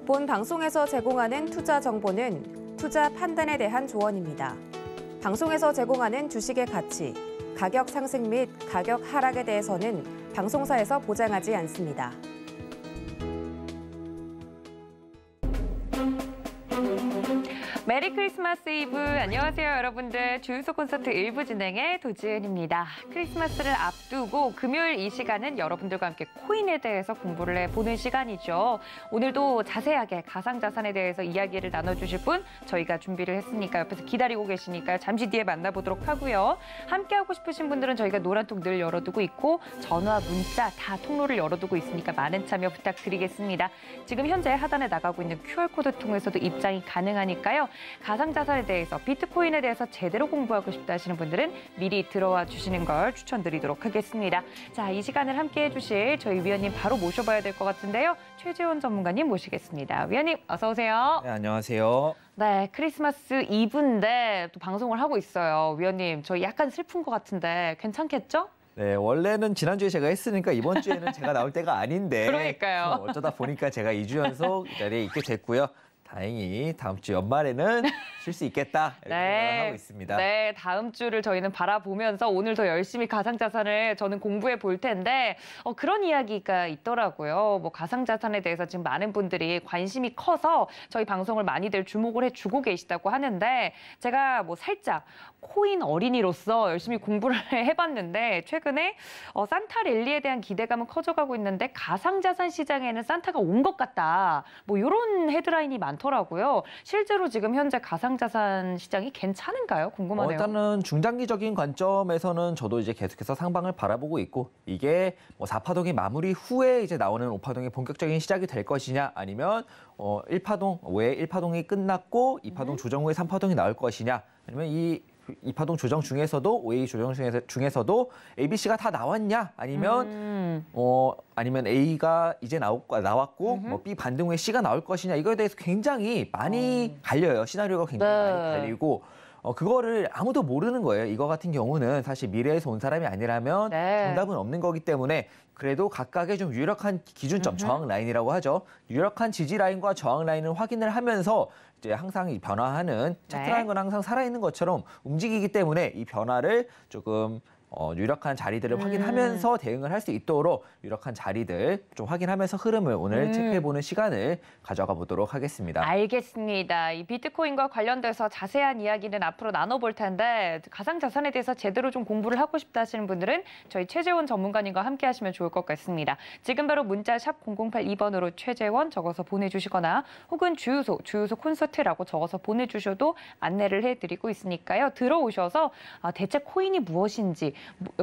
본 방송에서 제공하는 투자 정보는 투자 판단에 대한 조언입니다. 방송에서 제공하는 주식의 가치, 가격 상승 및 가격 하락에 대해서는 방송사에서 보장하지 않습니다. 메리 크리스마스 이브. 안녕하세요, 여러분들. 주유소 콘서트 1부 진행의 도지은입니다. 크리스마스를 앞두고 금요일 이 시간은 여러분들과 함께 코인에 대해서 공부를 해보는 시간이죠. 오늘도 자세하게 가상자산에 대해서 이야기를 나눠주실 분 저희가 준비를 했으니까 옆에서 기다리고 계시니까요. 잠시 뒤에 만나보도록 하고요. 함께하고 싶으신 분들은 저희가 노란통 늘 열어두고 있고 전화, 문자 다 통로를 열어두고 있으니까 많은 참여 부탁드리겠습니다. 지금 현재 하단에 나가고 있는 QR코드 통해서도 입장이 가능하니까요. 가상자산에 대해서, 비트코인에 대해서 제대로 공부하고 싶다 하시는 분들은 미리 들어와 주시는 걸 추천드리도록 하겠습니다. 자, 이 시간을 함께해 주실 저희 위원님 바로 모셔봐야 될 것 같은데요. 최재원 전문가님 모시겠습니다. 위원님 어서 오세요. 네, 안녕하세요. 네, 크리스마스 이브인데 또 방송을 하고 있어요. 위원님, 저희 약간 슬픈 것 같은데 괜찮겠죠? 네, 원래는 지난주에 제가 했으니까 이번 주에는 제가 나올 때가 아닌데 그러니까요. 어쩌다 보니까 제가 2주 연속 이 자리에 있게 됐고요. 다행히 다음 주 연말에는 쉴 수 있겠다 이렇게 생각하고 있습니다. 네, 다음 주를 저희는 바라보면서 오늘 더 열심히 가상자산을 저는 공부해 볼 텐데 그런 이야기가 있더라고요. 뭐 가상자산에 대해서 지금 많은 분들이 관심이 커서 저희 방송을 많이들 주목을 해주고 계시다고 하는데 제가 뭐 살짝 코인 어린이로서 열심히 공부를 해봤는데 최근에 산타 랠리에 대한 기대감은 커져가고 있는데 가상자산 시장에는 산타가 온 것 같다. 뭐 이런 헤드라인이 많더라고요. 실제로 지금 현재 가상자산 시장이 괜찮은가요? 궁금하네요. 일단은 중장기적인 관점에서는 저도 이제 계속해서 상방을 바라보고 있고 이게 뭐 4파동의 마무리 후에 이제 나오는 5파동의 본격적인 시작이 될 것이냐 아니면 1파동, 왜 1파동이 끝났고 2파동 조정 후에 3파동이 나올 것이냐 아니면 이 2파동 조정 중에서도 OA 조정 중에서도 ABC가 다 나왔냐 아니면 아니면 A가 이제 나왔고 뭐 B 반등 후에 C가 나올 것이냐 이거에 대해서 굉장히 많이 갈려요. 시나리오가 굉장히 많이 갈리고 그거를 아무도 모르는 거예요. 이거 같은 경우는 사실 미래에서 온 사람이 아니라면 정답은 없는 거기 때문에 그래도 각각의 좀 유력한 기준점, 저항 라인이라고 하죠. 유력한 지지 라인과 저항 라인을 확인을 하면서 이제 항상 이 변화하는 차트라는 건 항상 살아있는 것처럼 움직이기 때문에 이 변화를 조금 유력한 자리들을 확인하면서 대응을 할 수 있도록 유력한 자리들 좀 확인하면서 흐름을 오늘 체크해보는 시간을 가져가 보도록 하겠습니다. 알겠습니다. 이 비트코인과 관련돼서 자세한 이야기는 앞으로 나눠볼 텐데 가상자산에 대해서 제대로 좀 공부를 하고 싶다 하시는 분들은 저희 최재원 전문가님과 함께 하시면 좋을 것 같습니다. 지금 바로 문자 샵 0082번으로 최재원 적어서 보내주시거나 혹은 주유소 콘서트라고 적어서 보내주셔도 안내를 해드리고 있으니까요. 들어오셔서 대체 코인이 무엇인지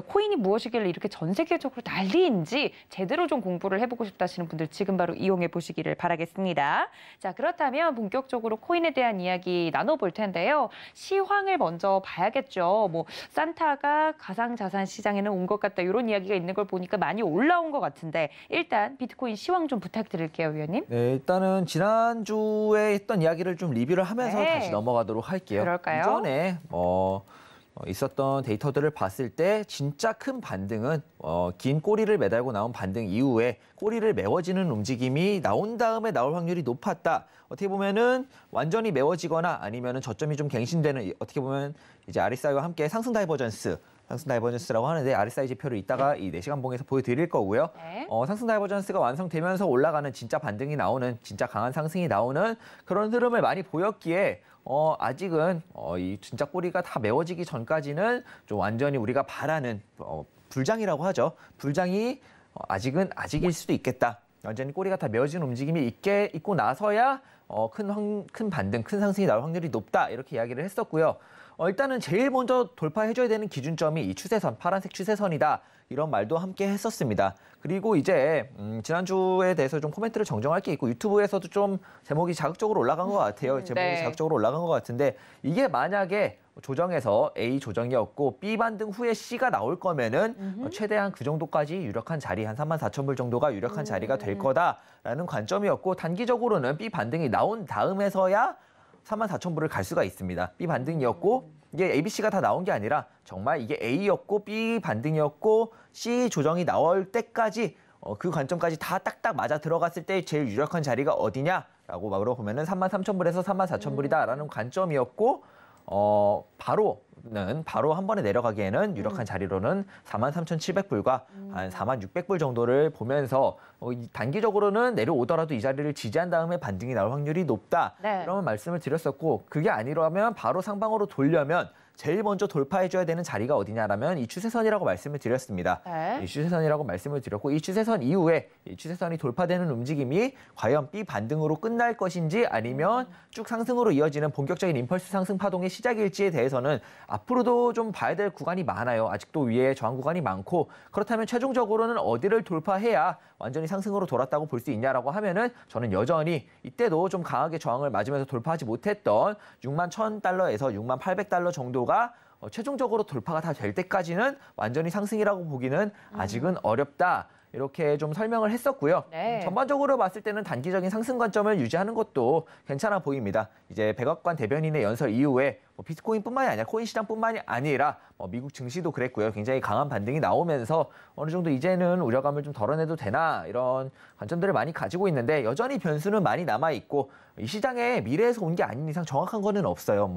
코인이 무엇이길래 이렇게 전 세계적으로 난리인지 제대로 좀 공부를 해보고 싶다 하시는 분들 지금 바로 이용해 보시기를 바라겠습니다. 자, 그렇다면 본격적으로 코인에 대한 이야기 나눠볼 텐데요. 시황을 먼저 봐야겠죠. 뭐 산타가 가상자산 시장에는 온 것 같다 이런 이야기가 있는 걸 보니까 많이 올라온 것 같은데 일단 비트코인 시황 좀 부탁드릴게요, 위원님. 네, 일단은 지난주에 했던 이야기를 좀 리뷰를 하면서 다시 넘어가도록 할게요. 그럴까요? 이전에 있었던 데이터들을 봤을 때 진짜 큰 반등은 긴 꼬리를 매달고 나온 반등 이후에 꼬리를 메워지는 움직임이 나온 다음에 나올 확률이 높았다. 어떻게 보면은 완전히 메워지거나 아니면은 저점이 좀 갱신되는 어떻게 보면 이제 RSI와 함께 상승 다이버전스라고 하는데 RSI 지표를 이따가 이 4시간 봉에서 보여드릴 거고요. 상승 다이버전스가 완성되면서 올라가는 진짜 반등이 나오는 진짜 강한 상승이 나오는 그런 흐름을 많이 보였기에 아직은 이 진짜 꼬리가 다 메워지기 전까지는 좀 완전히 우리가 바라는 불장이라고 하죠. 불장이 아직일 수도 있겠다. 완전히 꼬리가 다 메워지는 움직임이 있고 나서야 큰 반등, 큰 상승이 나올 확률이 높다. 이렇게 이야기를 했었고요. 일단은 제일 먼저 돌파해줘야 되는 기준점이 이 추세선, 파란색 추세선이다. 이런 말도 함께 했었습니다. 그리고 이제 지난주에 대해서 좀 코멘트를 정정할 게 있고 유튜브에서도 좀 제목이 자극적으로 올라간 것 같아요. 제목이 자극적으로 올라간 것 같은데 이게 만약에 조정에서 A 조정이었고 B 반등 후에 C가 나올 거면은 최대한 그 정도까지 유력한 자리 한 34,000불 정도가 유력한 자리가 될 거다라는 관점이었고 단기적으로는 B 반등이 나온 다음에서야 34,000불을 갈 수가 있습니다. B 반등이었고 이게 ABC가 다 나온 게 아니라 정말 이게 A였고 B 반등이었고 C 조정이 나올 때까지 그 관점까지 다 딱딱 맞아 들어갔을 때 제일 유력한 자리가 어디냐라고 물어보면은 34,000불에서 34,000불이다라는 관점이었고 바로 한 번에 내려가기에는 유력한 자리로는 43,700불과 한 4,600불 정도를 보면서 단기적으로는 내려오더라도 이 자리를 지지한 다음에 반등이 나올 확률이 높다. 네. 이런 말씀을 드렸었고 그게 아니라면 바로 상방으로 돌려면 제일 먼저 돌파해줘야 되는 자리가 어디냐라면 이 추세선이라고 말씀을 드렸습니다. 네. 이 추세선이라고 말씀을 드렸고 이 추세선 이후에 이 추세선이 돌파되는 움직임이 과연 B 반등으로 끝날 것인지 아니면 쭉 상승으로 이어지는 본격적인 임펄스 상승 파동의 시작일지에 대해서는 앞으로도 좀 봐야 될 구간이 많아요. 아직도 위에 저항 구간이 많고 그렇다면 최종적으로는 어디를 돌파해야 완전히 상승으로 돌았다고 볼 수 있냐라고 하면은 저는 여전히 이때도 좀 강하게 저항을 맞으면서 돌파하지 못했던 61,000달러에서 68,000달러 정도가 최종적으로 돌파가 다 될 때까지는 완전히 상승이라고 보기는 아직은 어렵다. 이렇게 좀 설명을 했었고요. 네. 전반적으로 봤을 때는 단기적인 상승 관점을 유지하는 것도 괜찮아 보입니다. 이제 백악관 대변인의 연설 이후에 비트코인뿐만이 아니라 코인 시장뿐만이 아니라 미국 증시도 그랬고요. 굉장히 강한 반등이 나오면서 어느 정도 이제는 우려감을 좀 덜어내도 되나 이런 관점들을 많이 가지고 있는데 여전히 변수는 많이 남아 있고 이 시장에 미래에서 온 게 아닌 이상 정확한 거는 없어요.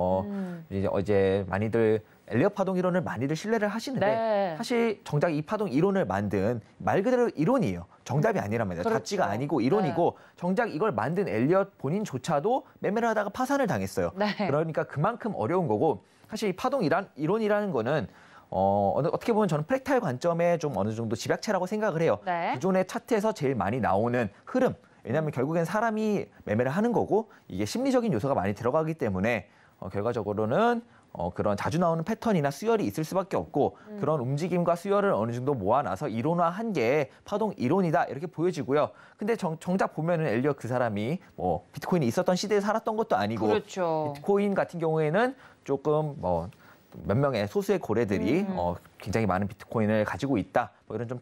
이제 많이들 엘리엇 파동 이론을 많이들 신뢰를 하시는데 네. 사실 정작 이 파동 이론을 만든 말 그대로 이론이에요. 정답이 아니란 말이에요. 그렇죠. 가치가 아니고 이론이고 정작 이걸 만든 엘리엇 본인조차도 매매를 하다가 파산을 당했어요. 네. 그러니까 그만큼 어려운 거고 사실 이 파동 이론이라는 거는 어떻게 보면 저는 프랙탈 관점에 좀 어느 정도 집약체라고 생각을 해요. 네. 기존의 차트에서 제일 많이 나오는 흐름. 왜냐하면 결국엔 사람이 매매를 하는 거고 이게 심리적인 요소가 많이 들어가기 때문에 결과적으로는 그런 자주 나오는 패턴이나 수열이 있을 수밖에 없고 그런 움직임과 수열을 어느 정도 모아놔서 이론화한 게 파동 이론이다 이렇게 보여지고요. 근데 정작 보면은 엘리엇 그 사람이 비트코인이 있었던 시대에 살았던 것도 아니고 그렇죠. 비트코인 같은 경우에는 조금 몇 명의 소수의 고래들이 굉장히 많은 비트코인을 가지고 있다. 이런 좀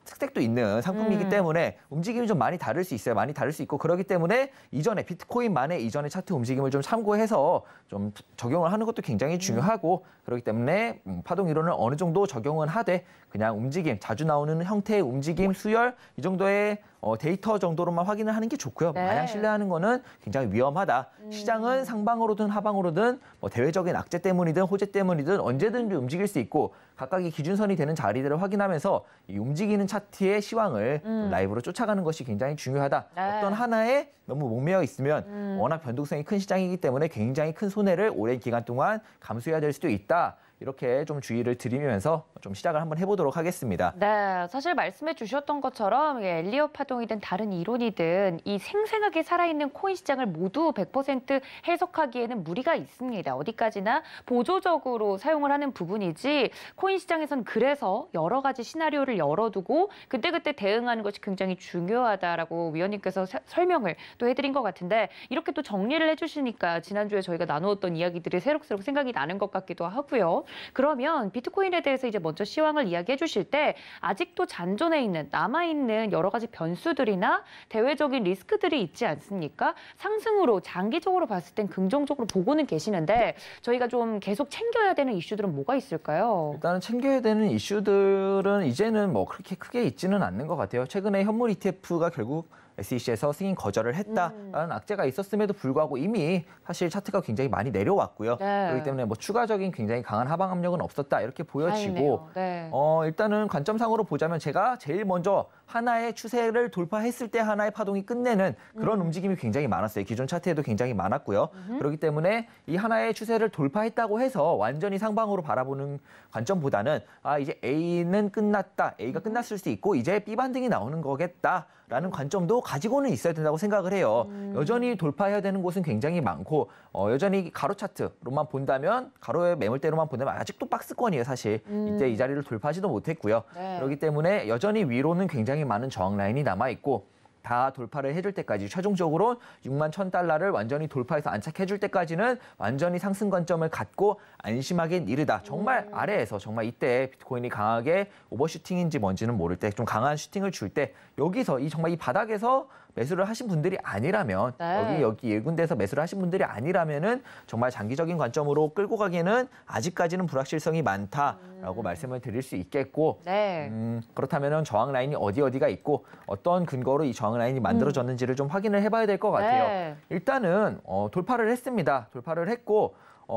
특색도 있는 상품이기 때문에 움직임이 좀 많이 다를 수 있어요. 많이 다를 수 있고 그렇기 때문에 비트코인만의 이전의 차트 움직임을 좀 참고해서 좀 적용을 하는 것도 굉장히 중요하고 그렇기 때문에 파동 이론을 어느 정도 적용은 하되 그냥 움직임, 자주 나오는 형태의 움직임, 수열 이 정도의 데이터 정도로만 확인을 하는 게 좋고요. 네. 마냥 신뢰하는 거는 굉장히 위험하다. 시장은 상방으로든 하방으로든 대외적인 악재 때문이든 호재 때문이든 언제든지 움직일 수 있고 각각의 기준선이 되는 자리들을 확인하면서 이 움직이는 차트의 시황을 라이브로 쫓아가는 것이 굉장히 중요하다. 네. 어떤 하나에 너무 목매어 있으면 워낙 변동성이 큰 시장이기 때문에 굉장히 큰 손해를 오랜 기간 동안 감수해야 될 수도 있다. 이렇게 좀 주의를 드리면서 좀 시작을 한번 해보도록 하겠습니다. 네, 사실 말씀해 주셨던 것처럼 엘리엇 파동이든 다른 이론이든 이 생생하게 살아있는 코인 시장을 모두 100% 해석하기에는 무리가 있습니다. 어디까지나 보조적으로 사용을 하는 부분이지 코인 시장에선 그래서 여러 가지 시나리오를 열어두고 그때그때 대응하는 것이 굉장히 중요하다라고 위원님께서 설명을 또 해드린 것 같은데 이렇게 또 정리를 해주시니까 지난주에 저희가 나누었던 이야기들이 새록새록 생각이 나는 것 같기도 하고요. 그러면 비트코인에 대해서 이제 먼저 시황을 이야기해 주실 때 아직도 잔존해 있는 남아있는 여러 가지 변수들이나 대외적인 리스크들이 있지 않습니까? 상승으로 장기적으로 봤을 땐 긍정적으로 보고는 계시는데 저희가 좀 계속 챙겨야 되는 이슈들은 뭐가 있을까요? 일단은 챙겨야 되는 이슈들은 이제는 그렇게 크게 있지는 않는 것 같아요. 최근에 현물 ETF가 결국 SEC에서 승인 거절을 했다라는 악재가 있었음에도 불구하고 이미 사실 차트가 굉장히 많이 내려왔고요. 네. 그렇기 때문에 추가적인 굉장히 강한 하방 압력은 없었다 이렇게 보여지고 네. 일단은 관점상으로 보자면 제가 제일 먼저 하나의 추세를 돌파했을 때 하나의 파동이 끝내는 그런 움직임이 굉장히 많았어요. 기존 차트에도 굉장히 많았고요. 그렇기 때문에 이 하나의 추세를 돌파했다고 해서 완전히 상방으로 바라보는 관점보다는 이제 A는 끝났다. A가 끝났을 수 있고 이제 B 반등이 나오는 거겠다라는 관점도 가지고는 있어야 된다고 생각을 해요. 여전히 돌파해야 되는 곳은 굉장히 많고 여전히 가로 차트로만 본다면 가로의 매물대로만 본다면 아직도 박스권이에요. 사실 이때 이 자리를 돌파하지도 못했고요. 네. 그렇기 때문에 여전히 위로는 굉장히 많은 저항 라인이 남아있고 다 돌파를 해줄 때까지 최종적으로 61,000달러를 완전히 돌파해서 안착해줄 때까지는 완전히 상승 관점을 갖고 안심하긴 이르다. 정말 아래에서 정말 이때 비트코인이 강하게 오버슈팅인지 뭔지는 모를 때 좀 강한 슈팅을 줄 때 여기서 정말 이 바닥에서 매수를 하신 분들이 아니라면 네. 여기 1군데에서 매수를 하신 분들이 아니라면은 정말 장기적인 관점으로 끌고 가기에는 아직까지는 불확실성이 많다라고 말씀을 드릴 수 있겠고 네. 그렇다면은 저항 라인이 어디가 있고 어떤 근거로 이 저항 라인이 만들어졌는지를 좀 확인을 해봐야 될 것 같아요. 네. 일단은 돌파를 했습니다. 돌파를 했고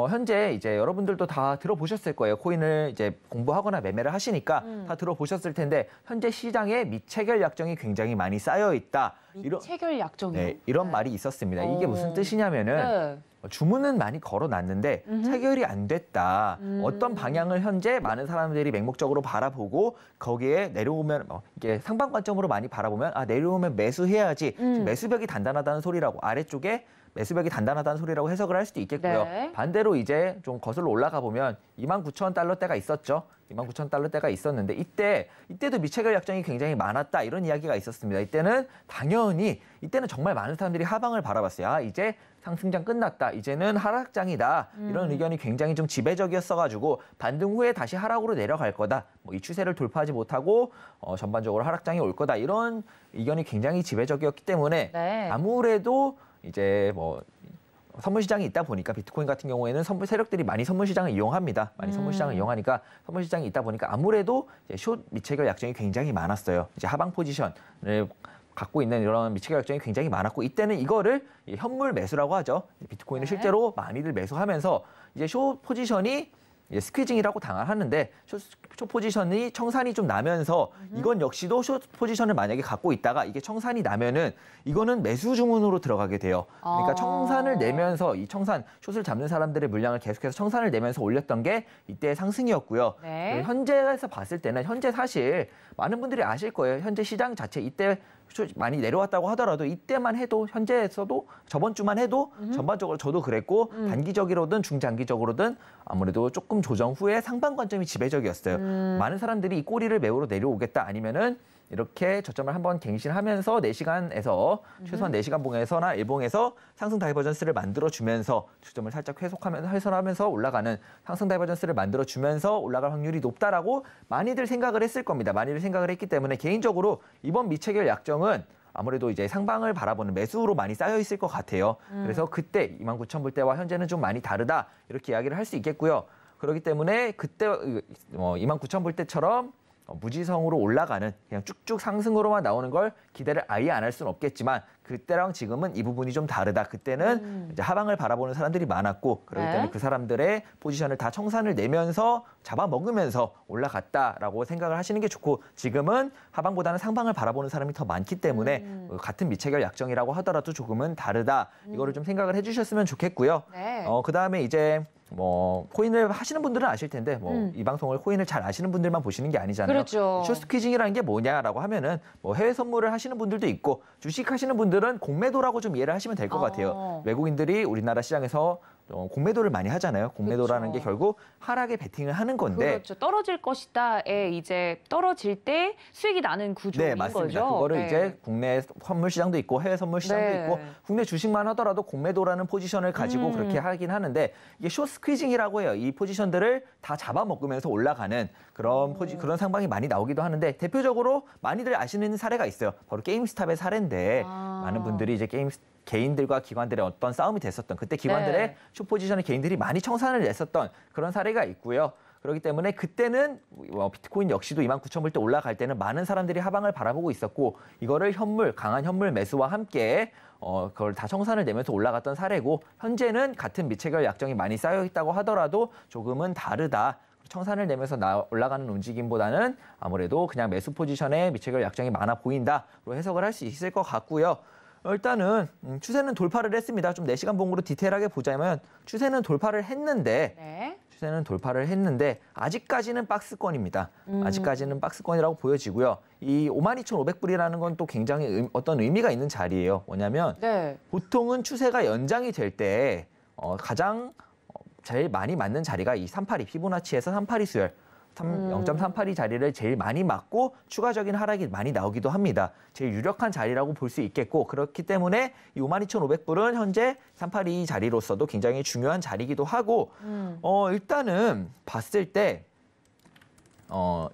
현재 이제 여러분들도 다 들어보셨을 거예요. 코인을 이제 공부하거나 매매를 하시니까 다 들어보셨을 텐데 현재 시장에 미체결 약정이 굉장히 많이 쌓여 있다. 미체결 약정이요? 네, 이런 말이 있었습니다. 이게 무슨 뜻이냐면은 네. 주문은 많이 걸어놨는데 체결이 안 됐다. 어떤 방향을 현재 많은 사람들이 맹목적으로 바라보고 거기에 내려오면 이게 상방 관점으로 많이 바라보면 내려오면 매수해야지 매수벽이 단단하다는 소리라고 아래쪽에 매수벽이 단단하다는 소리라고 해석을 할 수도 있겠고요. 네. 반대로 이제 좀 거슬러 올라가 보면 29,000달러대가 있었죠. 29,000달러대가 있었는데 이때도 미체결 약정이 굉장히 많았다 이런 이야기가 있었습니다. 이때는 정말 많은 사람들이 하방을 바라봤어요. 이제 상승장 끝났다. 이제는 하락장이다. 이런 의견이 굉장히 좀 지배적이었어가지고 반등 후에 다시 하락으로 내려갈 거다. 이 추세를 돌파하지 못하고 전반적으로 하락장이 올 거다. 이런 의견이 굉장히 지배적이었기 때문에 네. 아무래도 이제 선물 시장이 있다 보니까 비트코인 같은 경우에는 세력들이 많이 선물 시장을 이용합니다. 많이 선물 시장을 이용하니까 선물 시장이 있다 보니까 아무래도 이제 숏 미체결 약정이 굉장히 많았어요. 이제 하방 포지션을 갖고 있는 이런 미체결 약정이 굉장히 많았고 이때는 이거를 현물 매수라고 하죠. 비트코인을 네. 실제로 많이들 매수하면서 이제 숏 포지션이 스퀴징이라고 당하는데 숏 포지션이 청산이 좀 나면서 이건 역시도 숏 포지션을 만약에 갖고 있다가 이게 청산이 나면은 이거는 매수 주문으로 들어가게 돼요. 그러니까 청산을 내면서 이 숏을 잡는 사람들의 물량을 계속해서 청산을 내면서 올렸던 게 이때의 상승이었고요. 네. 현재에서 봤을 때는 현재 사실 많은 분들이 아실 거예요. 현재 시장 자체 이때 많이 내려왔다고 하더라도 이때만 해도 현재에서도 저번 주만 해도 전반적으로 저도 그랬고 단기적으로든 중장기적으로든 아무래도 조금 조정 후에 상방 관점이 지배적이었어요. 많은 사람들이 이 꼬리를 메우러 내려오겠다 아니면은 이렇게 저점을 한번 갱신하면서 4시간에서 최소한 4시간 봉에서나 일봉에서 상승 다이버전스를 만들어주면서 주점을 살짝 훼손하면서 올라가는 상승 다이버전스를 만들어주면서 올라갈 확률이 높다라고 많이들 생각을 했을 겁니다. 많이들 생각을 했기 때문에 개인적으로 이번 미체결 약정은 아무래도 이제 상방을 바라보는 매수로 많이 쌓여 있을 것 같아요. 그래서 그때 29,000불 때와 현재는 좀 많이 다르다 이렇게 이야기를 할 수 있겠고요. 그렇기 때문에 그때 29,000불 때처럼 무지성으로 올라가는 그냥 쭉쭉 상승으로만 나오는 걸 기대를 아예 안 할 수는 없겠지만 그때랑 지금은 이 부분이 좀 다르다. 그때는 이제 하방을 바라보는 사람들이 많았고 그렇기 때문에 그 사람들의 포지션을 다 청산을 내면서 잡아먹으면서 올라갔다라고 생각을 하시는 게 좋고 지금은 하방보다는 상방을 바라보는 사람이 더 많기 때문에 같은 미체결 약정이라고 하더라도 조금은 다르다. 이거를 좀 생각을 해주셨으면 좋겠고요. 네. 그다음에 이제 코인을 하시는 분들은 아실 텐데 이 방송을 코인을 잘 아시는 분들만 보시는 게 아니잖아요. 그렇죠. 숏 스퀴징이라는 게 뭐냐라고 하면은 해외 선물을 하시는 분들도 있고 주식 하시는 분들은 공매도라고 좀 이해를 하시면 될 것 같아요. 외국인들이 우리나라 시장에서 공매도를 많이 하잖아요. 공매도라는 그렇죠. 게 결국 하락에 베팅을 하는 건데. 그렇죠. 떨어질 것이다에 이제 떨어질 때 수익이 나는 구조인 네, 맞습니다. 거죠. 그거를 네. 이제 국내 선물 시장도 있고 해외 선물 시장도 네. 있고 국내 주식만 하더라도 공매도라는 포지션을 가지고 그렇게 하긴 하는데 이게 숏 스퀴징이라고 해요. 이 포지션들을 다 잡아먹으면서 올라가는 그런 상방이 많이 나오기도 하는데 대표적으로 많이들 아시는 사례가 있어요. 바로 게임스탑의 사례인데 많은 분들이 이제 개인들과 기관들의 어떤 싸움이 됐었던 그때 기관들의 네. 숏 포지션에 개인들이 많이 청산을 냈었던 그런 사례가 있고요. 그렇기 때문에 그때는 비트코인 역시도 29,000불 때 올라갈 때는 많은 사람들이 하방을 바라보고 있었고 이거를 강한 현물 매수와 함께 그걸 다 청산을 내면서 올라갔던 사례고 현재는 같은 미체결 약정이 많이 쌓여 있다고 하더라도 조금은 다르다. 청산을 내면서 올라가는 움직임보다는 아무래도 그냥 매수 포지션에 미체결 약정이 많아 보인다로 해석을 할 수 있을 것 같고요. 일단은 추세는 돌파를 했습니다. 좀 4시간 봉으로 디테일하게 보자면 추세는 돌파를 했는데 네. 아직까지는 박스권입니다. 아직까지는 박스권이라고 보여지고요. 이 52,500불이라는 건 또 굉장히 어떤 의미가 있는 자리예요. 뭐냐면 네. 보통은 추세가 연장이 될 때 가장 제일 많이 맞는 자리가 이 382 피보나치에서 382 수열 0.382 자리를 제일 많이 맞고 추가적인 하락이 많이 나오기도 합니다. 제일 유력한 자리라고 볼 수 있겠고 그렇기 때문에 이 52,500불은 현재 382 자리로서도 굉장히 중요한 자리이기도 하고 일단은 봤을 때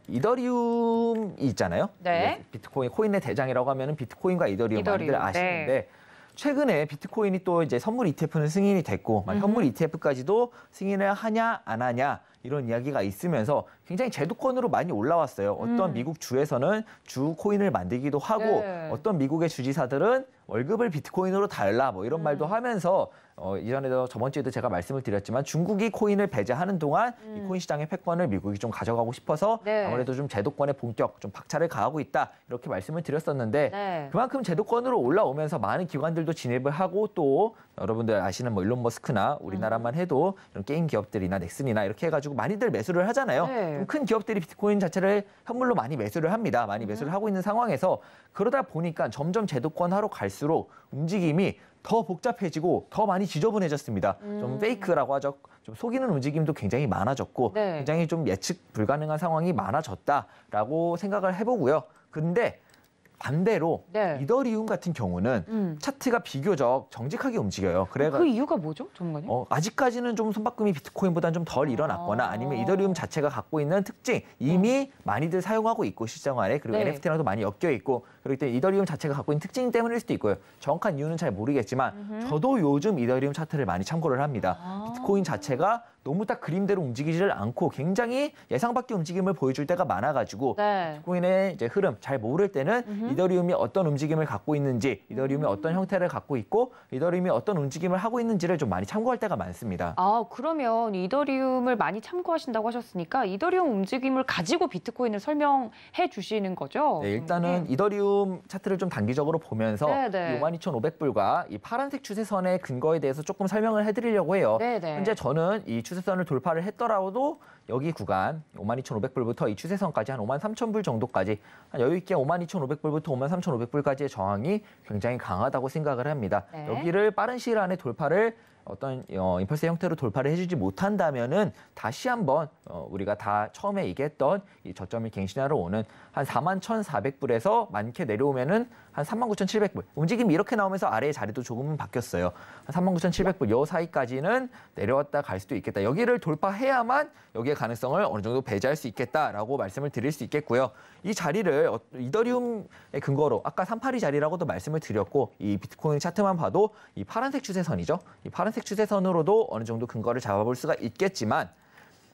이더리움이 있잖아요. 네. 비트코인 코인의 대장이라고 하면은 비트코인과 이더리움 많이들 아시는데 네. 최근에 비트코인이 또 이제 선물 ETF는 승인이 됐고 현물 ETF까지도 승인을 하냐 안 하냐 이런 이야기가 있으면서 굉장히 제도권으로 많이 올라왔어요. 어떤 미국 주에서는 주 코인을 만들기도 하고 네. 어떤 미국의 주지사들은 월급을 비트코인으로 달라 뭐 이런 말도 하면서 이전에도 저번 주에도 제가 말씀을 드렸지만 중국이 코인을 배제하는 동안 이 코인 시장의 패권을 미국이 좀 가져가고 싶어서 네. 아무래도 좀 제도권의 본격 좀 박차를 가하고 있다 이렇게 말씀을 드렸었는데 네. 그만큼 제도권으로 올라오면서 많은 기관들도 진입을 하고 또 여러분들 아시는 뭐 일론 머스크나 우리나라만 해도 이런 게임 기업들이나 넥슨이나 이렇게 해가지고 많이들 매수를 하잖아요. 네. 좀 큰 기업들이 비트코인 자체를 현물로 많이 매수를 합니다. 많이 매수를 하고 있는 상황에서 그러다 보니까 점점 제도권하로 갈수록 움직임이 더 복잡해지고 더 많이 지저분해졌습니다. 좀 페이크라고 하죠. 좀 속이는 움직임도 굉장히 많아졌고 네. 굉장히 좀 예측 불가능한 상황이 많아졌다라고 생각을 해보고요. 근데 반대로 네. 이더리움 같은 경우는 차트가 비교적 정직하게 움직여요. 그 이유가 뭐죠, 전문가님? 아직까지는 좀 손바꿈이 비트코인보다는 좀 덜 일어났거나 아니면 이더리움 자체가 갖고 있는 특징 이미 많이들 사용하고 있고 시장 안에 그리고 네. NFT랑도 많이 엮여 있고 그렇기 때문에 이더리움 자체가 갖고 있는 특징 때문일 수도 있고요. 정확한 이유는 잘 모르겠지만 저도 요즘 이더리움 차트를 많이 참고를 합니다. 비트코인 자체가 너무 딱 그림대로 움직이지를 않고 굉장히 예상 밖의 움직임을 보여줄 때가 많아가지고 네. 비트코인의 이제 흐름 잘 모를 때는 이더리움이 어떤 움직임을 갖고 있는지, 이더리움이 어떤 형태를 갖고 있고, 이더리움이 어떤 움직임을 하고 있는지를 좀 많이 참고할 때가 많습니다. 아, 그러면 이더리움을 많이 참고하신다고 하셨으니까 이더리움 움직임을 가지고 비트코인을 설명해 주시는 거죠? 네, 일단은 이더리움 차트를 좀 단기적으로 보면서 네네. 이 52,500불과 이 파란색 추세선의 근거에 대해서 조금 설명을 해드리려고 해요. 네네. 현재 저는 이 추세선을 돌파를 했더라도 여기 구간 52,500불부터 이 추세선까지 한 53,000불 정도까지 여유 있게 52,500불부터 53,500불까지의 저항이 굉장히 강하다고 생각을 합니다. 네. 여기를 빠른 시일 안에 돌파를 어떤 임펄스 형태로 돌파를 해주지 못한다면은 다시 한번 우리가 다 처음에 얘기했던 이 저점을 갱신하러 오는 한 41,400불에서 많게 내려오면은 한 39,700불 움직임이 이렇게 나오면서 아래의 자리도 조금은 바뀌었어요. 한 39,700불 요 사이까지는 내려왔다 갈 수도 있겠다. 여기를 돌파해야만 여기의 가능성을 어느 정도 배제할 수 있겠다라고 말씀을 드릴 수 있겠고요. 이 자리를 이더리움의 근거로 아까 382 자리라고도 말씀을 드렸고 이 비트코인 차트만 봐도 이 파란색 추세선이죠. 이 파란색 추세선으로도 어느 정도 근거를 잡아볼 수가 있겠지만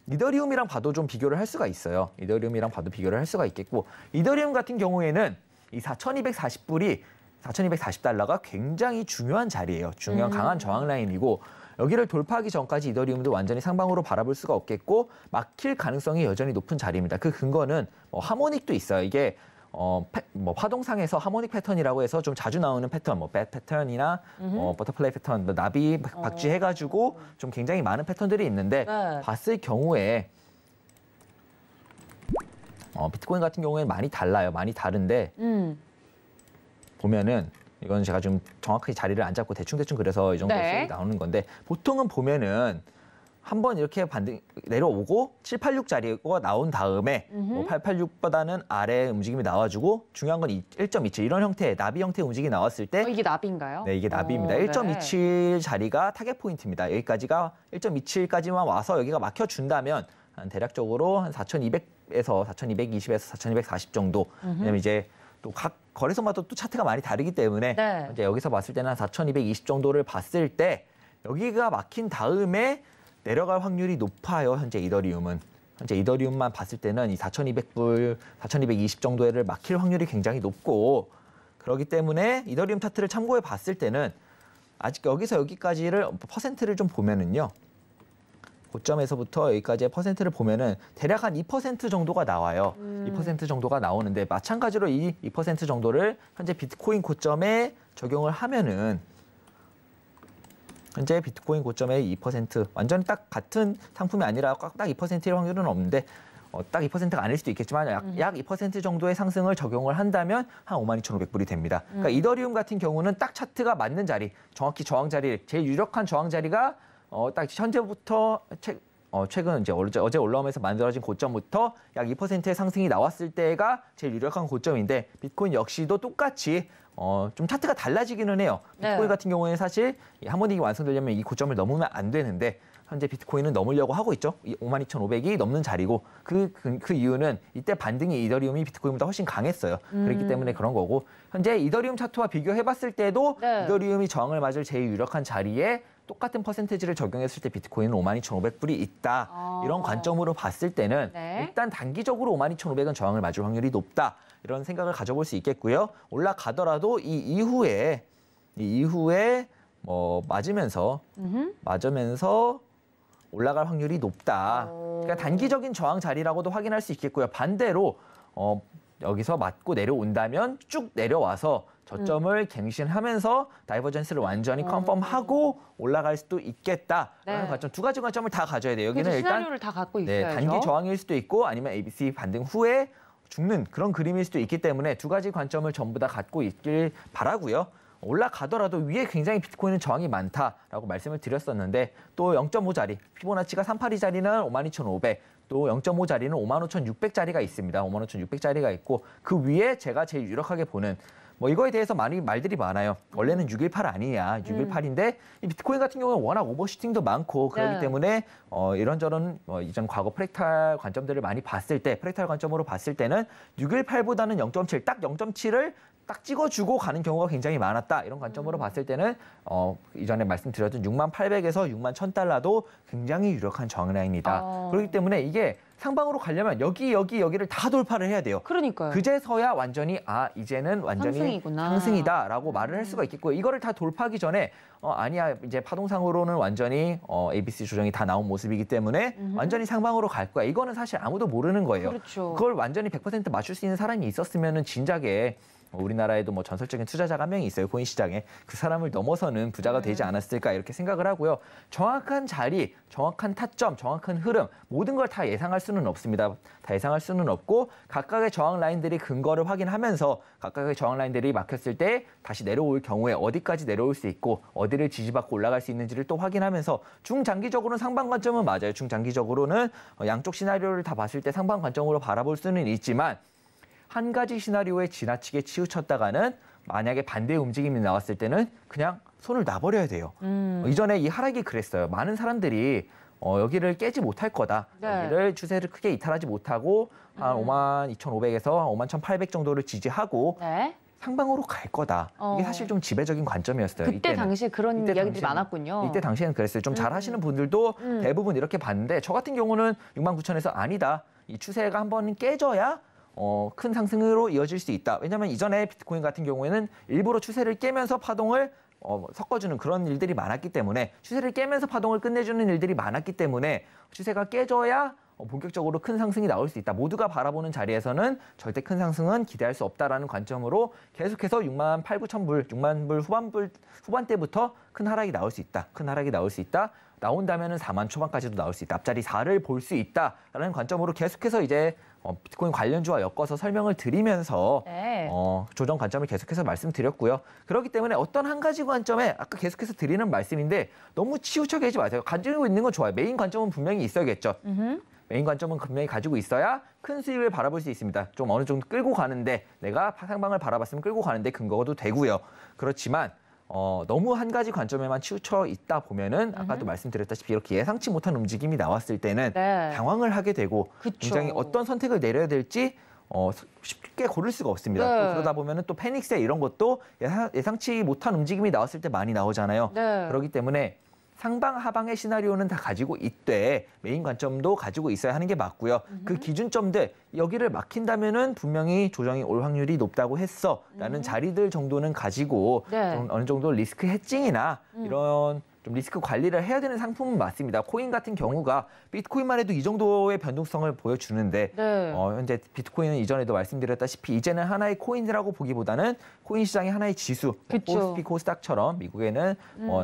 이더리움이랑 봐도 좀 비교를 할 수가 있어요. 이더리움이랑 봐도 비교를 할 수가 있겠고 이더리움 같은 경우에는 이 4,240불이 4,240달러가 굉장히 중요한 자리예요. 중요한 강한 저항 라인이고 여기를 돌파하기 전까지 이더리움도 완전히 상방으로 바라볼 수가 없겠고 막힐 가능성이 여전히 높은 자리입니다. 그 근거는 뭐 하모닉도 있어요. 이게 뭐 파동상에서 하모닉 패턴이라고 해서 좀 자주 나오는 패턴, 뭐 배 패턴이나 버터플라이 패턴, 뭐 나비 박쥐 해가지고 좀 굉장히 많은 패턴들이 있는데 네. 봤을 경우에 비트코인 같은 경우에는 많이 달라요. 많이 다른데 보면은 이건 제가 좀 정확하게 자리를 안 잡고 대충 그래서 이 정도 네. 나오는 건데 보통은 보면은 한번 이렇게 반등 내려오고 786짜리가 나온 다음에 뭐 886보다는 아래 움직임이 나와주고 중요한 건 1.27 이런 형태의 나비 형태의 움직임이 나왔을 때 이게 나비인가요? 네, 이게 나비입니다. 네. 1.27 자리가 타겟 포인트입니다. 여기까지가 1.27까지만 와서 여기가 막혀준다면 한 대략적으로 한 4,200에서 4,220에서 4,240 정도. 왜냐면 이제 또 각 거래소마다 또 차트가 많이 다르기 때문에 네. 이제 여기서 봤을 때는 한 4,220 정도를 봤을 때 여기가 막힌 다음에 내려갈 확률이 높아요. 현재 이더리움은. 현재 이더리움만 봤을 때는 이 4,200불, 4,220 정도를 막힐 확률이 굉장히 높고 그렇기 때문에 이더리움 차트를 참고해 봤을 때는 아직 여기서 여기까지를 퍼센트를 좀 보면은요. 고점에서부터 여기까지의 퍼센트를 보면은 대략 한 2% 정도가 나와요. 2% 정도가 나오는데 마찬가지로 이 2% 정도를 현재 비트코인 고점에 적용을 하면은 현재 비트코인 고점의 2% 완전히 딱 같은 상품이 아니라 딱 2%일 확률은 없는데 딱 2%가 아닐 수도 있겠지만 약 2% 정도의 상승을 적용을 한다면 한 52,500불이 됩니다. 그러니까 이더리움 같은 경우는 딱 차트가 맞는 자리, 정확히 저항 자리, 제일 유력한 저항 자리가 딱 현재부터 최근 이제 어제 올라오면서 만들어진 고점부터 약 2%의 상승이 나왔을 때가 제일 유력한 고점인데 비트코인 역시도 똑같이 좀 차트가 달라지기는 해요. 비트코인 네. 같은 경우에는 사실 이 하모닉이 완성되려면 이 고점을 넘으면 안 되는데 현재 비트코인은 넘으려고 하고 있죠. 52,500이 넘는 자리고 그 이유는 이때 반등이 이더리움이 비트코인보다 훨씬 강했어요. 그렇기 때문에 그런 거고 현재 이더리움 차트와 비교해봤을 때도 네. 이더리움이 저항을 맞을 제일 유력한 자리에 똑같은 퍼센테이지를 적용했을 때 비트코인은 52,500불이 있다. 이런 관점으로 봤을 때는 네. 일단 단기적으로 52,500은 저항을 맞을 확률이 높다. 이런 생각을 가져볼 수 있겠고요. 올라가더라도 이 이후에 맞으면서 올라갈 확률이 높다. 그러니까 단기적인 저항 자리라고도 확인할 수 있겠고요. 반대로 여기서 맞고 내려온다면 쭉 내려와서 저점을 갱신하면서 다이버전스를 완전히 컨펌하고 올라갈 수도 있겠다라는 네. 관점, 두 가지 관점을 다 가져야 돼요. 여기는 그래서 일단 시나리오를 다 갖고 네, 있어야죠. 단기 저항일 수도 있고 아니면 ABC 반등 후에 죽는 그런 그림일 수도 있기 때문에 두 가지 관점을 전부 다 갖고 있길 바라고요. 올라가더라도 위에 굉장히 비트코인은 저항이 많다라고 말씀을 드렸었는데 또 0.5 자리, 피보나치가 382 자리는 52,500, 또 0.5 자리는 55,600자리가 있습니다. 55,600자리가 있고 그 위에 제가 제일 유력하게 보는 이거에 대해서 말들이 많아요. 원래는 618 아니냐, 618인데 이 비트코인 같은 경우는 워낙 오버슈팅도 많고 그렇기 네. 때문에 이런저런 이전 과거 프랙탈 관점들을 많이 봤을 때, 프랙탈 관점으로 봤을 때는 618보다는 0.7, 딱 0.7을 딱 찍어주고 가는 경우가 굉장히 많았다. 이런 관점으로 봤을 때는 이전에 말씀드렸던 68,000에서 61,000달러도 굉장히 유력한 저항 라인이다. 그렇기 때문에 이게 상방으로 가려면 여기를 다 돌파를 해야 돼요. 그러니까요. 그제서야 완전히 이제는 완전히 상승이구나. 상승이다라고 말을 할 수가 있겠고요. 이거를 다 돌파하기 전에 아니야 이제 파동상으로는 완전히 ABC 조정이 다 나온 모습이기 때문에 완전히 상방으로 갈 거야. 이거는 사실 아무도 모르는 거예요. 그렇죠. 그걸 완전히 100% 맞출 수 있는 사람이 있었으면은 진작에 우리나라에도 전설적인 투자자가 한 명이 있어요. 코인 시장에. 그 사람을 넘어서는 부자가 되지 않았을까 이렇게 생각을 하고요. 정확한 자리, 정확한 타점, 정확한 흐름 모든 걸 다 예상할 수는 없습니다. 다 예상할 수는 없고 각각의 저항 라인들이 근거를 확인하면서 각각의 저항 라인들이 막혔을 때 다시 내려올 경우에 어디까지 내려올 수 있고 어디를 지지받고 올라갈 수 있는지를 또 확인하면서 중장기적으로는 상방 관점은 맞아요. 중장기적으로는 양쪽 시나리오를 다 봤을 때 상방 관점으로 바라볼 수는 있지만 한 가지 시나리오에 지나치게 치우쳤다가는 만약에 반대 움직임이 나왔을 때는 그냥 손을 놔버려야 돼요. 이전에 이 하락이 그랬어요. 많은 사람들이 여기를 깨지 못할 거다. 네. 여기를 추세를 크게 이탈하지 못하고 한 52,500에서 51,800 정도를 지지하고 네. 상방으로 갈 거다. 이게 사실 좀 지배적인 관점이었어요. 그때 이때는. 당시 그런 이때 이야기들이 당시에는- 많았군요. 이때 당시에는 그랬어요. 좀 잘하시는 분들도 대부분 이렇게 봤는데 저 같은 경우는 69,000에서 아니다. 이 추세가 한번 깨져야 큰 상승으로 이어질 수 있다. 왜냐하면 이전에 비트코인 같은 경우에는 일부러 추세를 깨면서 파동을 섞어주는 그런 일들이 많았기 때문에 추세를 깨면서 파동을 끝내주는 일들이 많았기 때문에 추세가 깨져야 본격적으로 큰 상승이 나올 수 있다. 모두가 바라보는 자리에서는 절대 큰 상승은 기대할 수 없다라는 관점으로 계속해서 68,900불, 60,000불 후반대부터 큰 하락이 나올 수 있다. 큰 하락이 나올 수 있다. 나온다면은 4만 초반까지도 나올 수 있다. 앞자리 4를 볼 수 있다라는 관점으로 계속해서 이제 비트코인 관련주와 엮어서 설명을 드리면서 네. 조정 관점을 계속해서 말씀드렸고요. 그렇기 때문에 어떤 한 가지 관점에 아까 계속해서 드리는 말씀인데 너무 치우쳐 계지 마세요. 가지고 있는 건 좋아요. 메인 관점은 분명히 있어야겠죠. 메인 관점은 분명히 가지고 있어야 큰 수익을 바라볼 수 있습니다. 좀 어느 정도 끌고 가는데 내가 상방을 바라봤으면 끌고 가는데 근거도 되고요. 그렇지만 너무 한 가지 관점에만 치우쳐 있다 보면은 아까도 말씀드렸다시피 이렇게 예상치 못한 움직임이 나왔을 때는 네. 당황을 하게 되고 그쵸. 굉장히 어떤 선택을 내려야 될지 쉽게 고를 수가 없습니다. 네. 또 그러다 보면은 또 패닉세 이런 것도 예상치 못한 움직임이 나왔을 때 많이 나오잖아요. 네. 그렇기 때문에 상방 하방의 시나리오는 다 가지고 있되 메인 관점도 가지고 있어야 하는 게 맞고요. 그 기준점들 여기를 막힌다면은 분명히 조정이 올 확률이 높다고 했어라는 자리들 정도는 가지고 네. 좀 어느 정도 리스크 해칭이나 이런 좀 리스크 관리를 해야 되는 상품은 맞습니다. 코인 같은 경우가 비트코인만 해도 이 정도의 변동성을 보여주는데 네. 현재 비트코인은 이전에도 말씀드렸다시피 이제는 하나의 코인이라고 보기보다는 코인 시장의 하나의 지수, 그쵸. 코스피 코스닥처럼 미국에는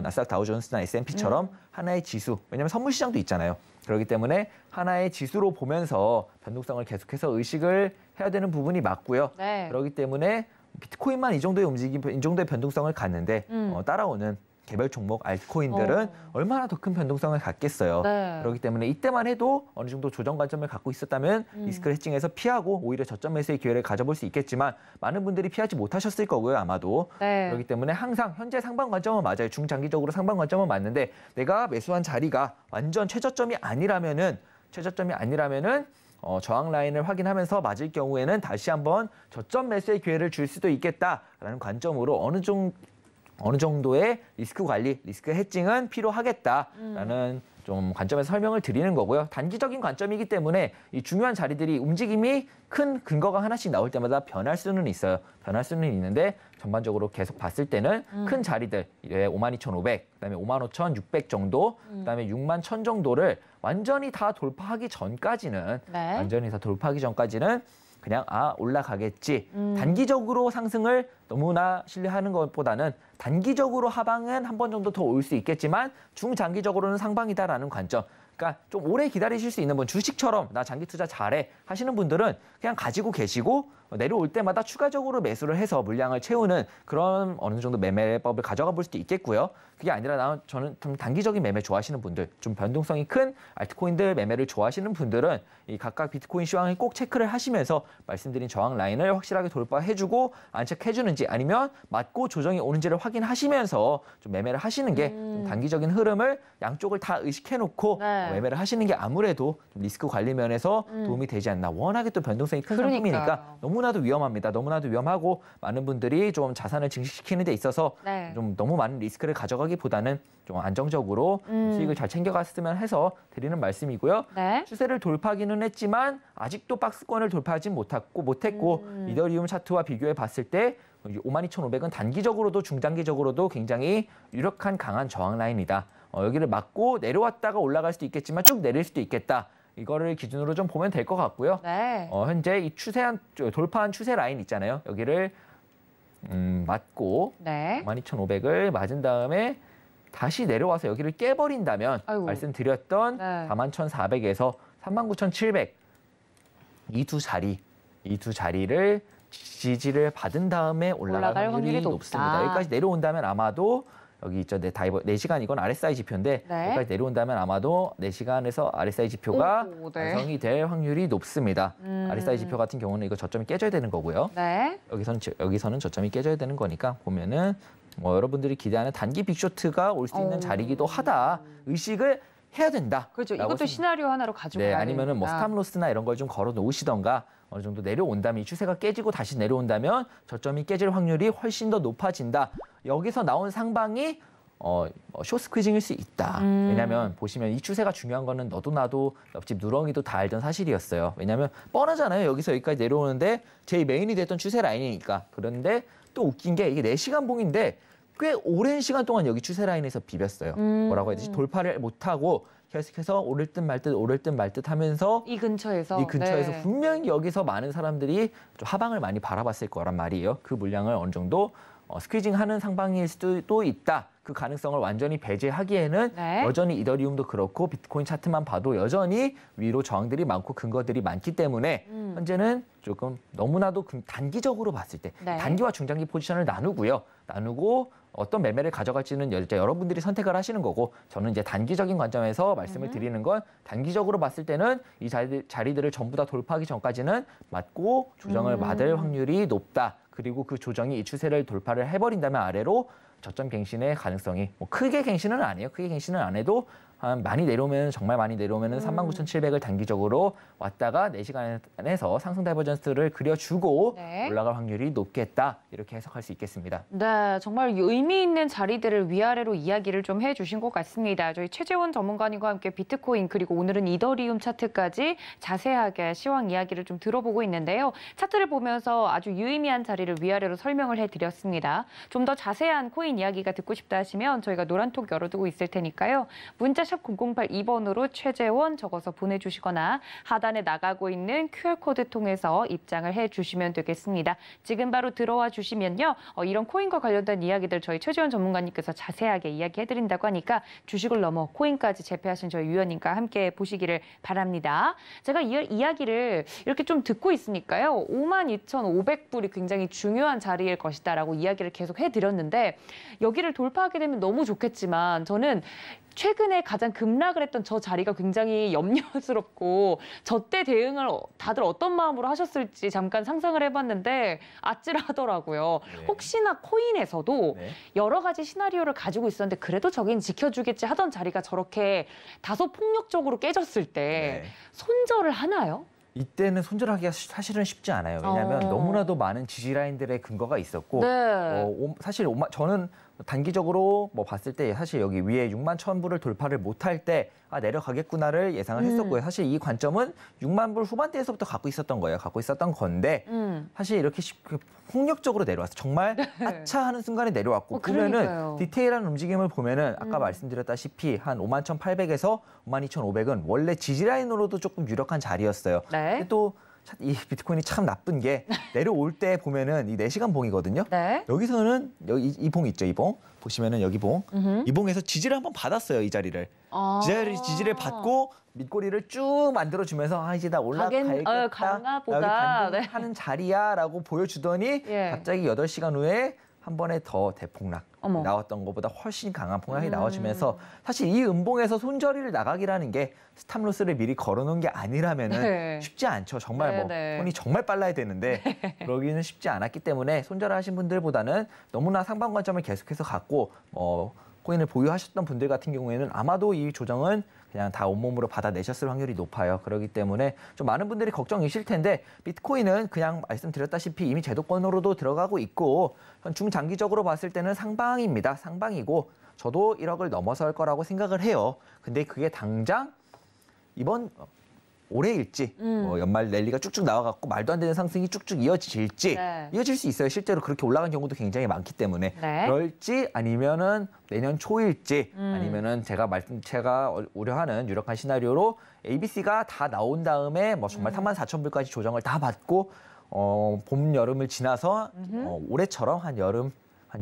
나스닥 다우존스나 S&P처럼 하나의 지수. 왜냐하면 선물 시장도 있잖아요. 그렇기 때문에 하나의 지수로 보면서 변동성을 계속해서 의식을 해야 되는 부분이 맞고요. 네. 그렇기 때문에 비트코인만 이 정도의 움직임, 이 정도의 변동성을 갖는데 따라오는 개별 종목 알트코인들은 얼마나 더 큰 변동성을 갖겠어요. 네. 그렇기 때문에 이때만 해도 어느 정도 조정 관점을 갖고 있었다면 리스크 해칭에서 피하고 오히려 저점 매수의 기회를 가져볼 수 있겠지만 많은 분들이 피하지 못하셨을 거고요, 아마도. 네. 그렇기 때문에 항상 현재 상방 관점은 맞아요. 중장기적으로 상방 관점은 맞는데 내가 매수한 자리가 완전 최저점이 아니라면은 저항 라인을 확인하면서 맞을 경우에는 다시 한번 저점 매수의 기회를 줄 수도 있겠다라는 관점으로 어느 정도의 리스크 관리, 리스크 해칭은 필요하겠다라는 좀 관점에서 설명을 드리는 거고요. 단기적인 관점이기 때문에 이 중요한 자리들이 움직임이 큰 근거가 하나씩 나올 때마다 변할 수는 있어요. 변할 수는 있는데 전반적으로 계속 봤을 때는 큰 자리들, 52,500, 그다음에 55,600 정도, 그다음에 61,000 정도를 완전히 다 돌파하기 전까지는 그냥 올라가겠지. 단기적으로 상승을 너무나 신뢰하는 것보다는 단기적으로 하방은 한 번 정도 더 올 수 있겠지만 중장기적으로는 상방이다라는 관점. 그러니까 좀 오래 기다리실 수 있는 분, 주식처럼 나 장기 투자 잘해 하시는 분들은 그냥 가지고 계시고 내려올 때마다 추가적으로 매수를 해서 물량을 채우는 그런 어느 정도 매매법을 가져가 볼 수도 있겠고요. 그게 아니라 저는 좀 단기적인 매매 좋아하시는 분들, 좀 변동성이 큰 알트코인들 매매를 좋아하시는 분들은 이 각각 비트코인 시황을 꼭 체크를 하시면서 말씀드린 저항 라인을 확실하게 돌파해주고 안착해주는지 아니면 맞고 조정이 오는지를 확인하시면서 좀 매매를 하시는 게 좀 단기적인 흐름을 양쪽을 다 의식해놓고 매매를 하시는 게 아무래도 좀 리스크 관리 면에서 도움이 되지 않나. 워낙에 또 변동성이 큰 상품이니까 너무나도 위험합니다. 너무나도 위험하고 많은 분들이 좀 자산을 증식시키는 데 있어서 좀 너무 많은 리스크를 가져가기보다는 좀 안정적으로 수익을 잘 챙겨갔으면 해서 드리는 말씀이고요. 추세를 돌파하기는 했지만 아직도 박스권을 돌파하지 못했고 이더리움 차트와 비교해 봤을 때 52,500은 단기적으로도 중장기적으로도 굉장히 유력한 강한 저항 라인이다. 여기를 맞고 내려왔다가 올라갈 수도 있겠지만 쭉 내릴 수도 있겠다. 이거를 기준으로 좀 보면 될 것 같고요. 현재 이 돌파한 추세 라인 있잖아요. 여기를 맞고 52,500을 맞은 다음에 다시 내려와서 여기를 깨버린다면 말씀드렸던 41,400에서 39,700 이 두 자리를 지지를 받은 다음에 올라갈 확률이 높습니다. 여기까지 내려온다면 아마도 여기 있죠. 4시간 이건 RSI 지표인데 여기까지 내려온다면 아마도 4시간에서 RSI 지표가 완성이 될 확률이 높습니다. RSI 지표 같은 경우는 이거 저점이 깨져야 되는 거고요. 여기서는 저점이 깨져야 되는 거니까 보면은 여러분들이 기대하는 단기 빅쇼트가 올 수 있는 자리이기도 하다. 의식을 해야 된다. 그렇죠. 이것도 시나리오 하나로 가지고 가야 아니면은 뭐 스탑로스나 이런 걸 좀 걸어 놓으시던가 어느 정도 내려온다면 이 추세가 깨지고 다시 내려온다면 저점이 깨질 확률이 훨씬 더 높아진다. 여기서 나온 상방이 숏스퀴징일 수 있다. 왜냐하면 보시면 이 추세가 중요한 거는 너도 나도 옆집 누렁이도 다 알던 사실이었어요. 왜냐하면 뻔하잖아요. 여기서 여기까지 내려오는데 제일 메인이 됐던 추세 라인이니까. 그런데 또 웃긴 게 이게 4시간 봉인데 꽤 오랜 시간 동안 여기 추세 라인에서 비볐어요. 뭐라고 해야 되지? 돌파를 못하고 계속해서 오를 듯 말 듯 하면서 이 근처에서 분명히 여기서 많은 사람들이 좀 하방을 많이 바라봤을 거란 말이에요. 그 물량을 어느 정도 스퀴징하는 상방일 수도 있다. 그 가능성을 완전히 배제하기에는 여전히 이더리움도 그렇고 비트코인 차트만 봐도 여전히 위로 저항들이 많고 근거들이 많기 때문에 현재는 조금 너무나도 단기적으로 봤을 때 단기와 중장기 포지션을 나누고 어떤 매매를 가져갈지는 여러분들이 선택을 하시는 거고 저는 이제 단기적인 관점에서 말씀을 드리는 건 단기적으로 봤을 때는 이 자리들을 전부 다 돌파하기 전까지는 맞고 조정을 받을 확률이 높다. 그리고 그 조정이 이 추세를 돌파를 해버린다면 아래로 저점 갱신의 가능성이 크게 갱신은 아니에요. 크게 갱신은 안 해도 정말 많이 내려오면 39,700을 단기적으로 왔다가 4시간에서 상승 다이버전스를 그려주고 올라갈 확률이 높겠다. 이렇게 해석할 수 있겠습니다. 네, 정말 의미 있는 자리들을 위아래로 이야기를 좀 해주신 것 같습니다. 저희 최재원 전문가님과 함께 비트코인 그리고 오늘은 이더리움 차트까지 자세하게 시황 이야기를 좀 들어보고 있는데요. 차트를 보면서 아주 유의미한 자리를 위아래로 설명을 해드렸습니다. 좀 더 자세한 코인 이야기가 듣고 싶다 하시면 저희가 노란톡 열어두고 있을 테니까요. 문자 샵 0082번으로 최재원 적어서 보내주시거나 하단에 나가고 있는 QR코드 통해서 입장을 해주시면 되겠습니다. 지금 바로 들어와 주시면요. 이런 코인과 관련된 이야기들 저희 최재원 전문가님께서 자세하게 이야기해드린다고 하니까 주식을 넘어 코인까지 재패하신 저희 위원님과 함께 보시기를 바랍니다. 제가 이야기를 이렇게 좀 듣고 있으니까요. 52,500불이 굉장히 중요한 자리일 것이다라고 이야기를 계속 해드렸는데 여기를 돌파하게 되면 너무 좋겠지만 저는 최근에 가장 급락을 했던 저 자리가 굉장히 염려스럽고 저 때 대응을 다들 어떤 마음으로 하셨을지 잠깐 상상을 해봤는데 아찔하더라고요. 네. 혹시나 코인에서도 네. 여러 가지 시나리오를 가지고 있었는데 그래도 저긴 지켜주겠지 하던 자리가 저렇게 다소 폭력적으로 깨졌을 때 네. 손절을 하나요? 이때는 손절하기가 사실은 쉽지 않아요. 왜냐하면 너무나도 많은 지지 라인들의 근거가 있었고 네. 사실 저는 단기적으로 봤을 때 사실 여기 위에 6만 1,000불을 돌파를 못할 때 내려가겠구나를 예상을 했었고요. 사실 이 관점은 6만 불 후반대에서부터 갖고 있었던 거예요. 갖고 있었던 건데 사실 이렇게 폭력적으로 내려왔어요. 정말 아차 하는 순간에 내려왔고 보면은 그러니까요. 디테일한 움직임을 보면은 아까 말씀드렸다시피 한 52,800에서 52,500은 원래 지지 라인으로도 조금 유력한 자리였어요. 네. 근데 또 이 비트코인이 참 나쁜 게 내려올 때 보면은 이 4시간 봉이거든요. 네. 여기서는 이 봉 있죠, 이 봉. 보시면은 여기 봉. 이 봉에서 지지를 한번 받았어요, 이 자리를. 지지를 받고 밑꼬리를 쭉 만들어주면서 이제 나 올라가야겠다. 강나 보다. 나 여기 하는 자리야라고 보여주더니 예. 갑자기 8시간 후에 한 번에 더 대폭락. 어머. 나왔던 것보다 훨씬 강한 폭락이 나와주면서 사실 이 음봉에서 손절을 나가기라는 게 스탑로스를 미리 걸어놓은 게 아니라면은 네. 쉽지 않죠. 정말 네. 손이 정말 빨라야 되는데 그러기는 쉽지 않았기 때문에 손절하신 분들보다는 너무나 상방 관점을 계속해서 갖고 코인을 보유하셨던 분들 같은 경우에는 아마도 이 조정은 그냥 다 온몸으로 받아내셨을 확률이 높아요. 그렇기 때문에 좀 많은 분들이 걱정이실 텐데 비트코인은 그냥 말씀드렸다시피 이미 제도권으로도 들어가고 있고 중장기적으로 봤을 때는 상방입니다. 상방이고 저도 1억을 넘어설 거라고 생각을 해요. 근데 그게 당장 이번 올해일지 연말 랠리가 쭉쭉 나와갖고 말도 안 되는 상승이 쭉쭉 이어질지 이어질 수 있어요. 실제로 그렇게 올라간 경우도 굉장히 많기 때문에 그럴지 아니면은 내년 초일지 아니면은 제가 우려하는 유력한 시나리오로 ABC가 다 나온 다음에 정말 34,000불까지 조정을 다 받고 봄 여름을 지나서 올해처럼 한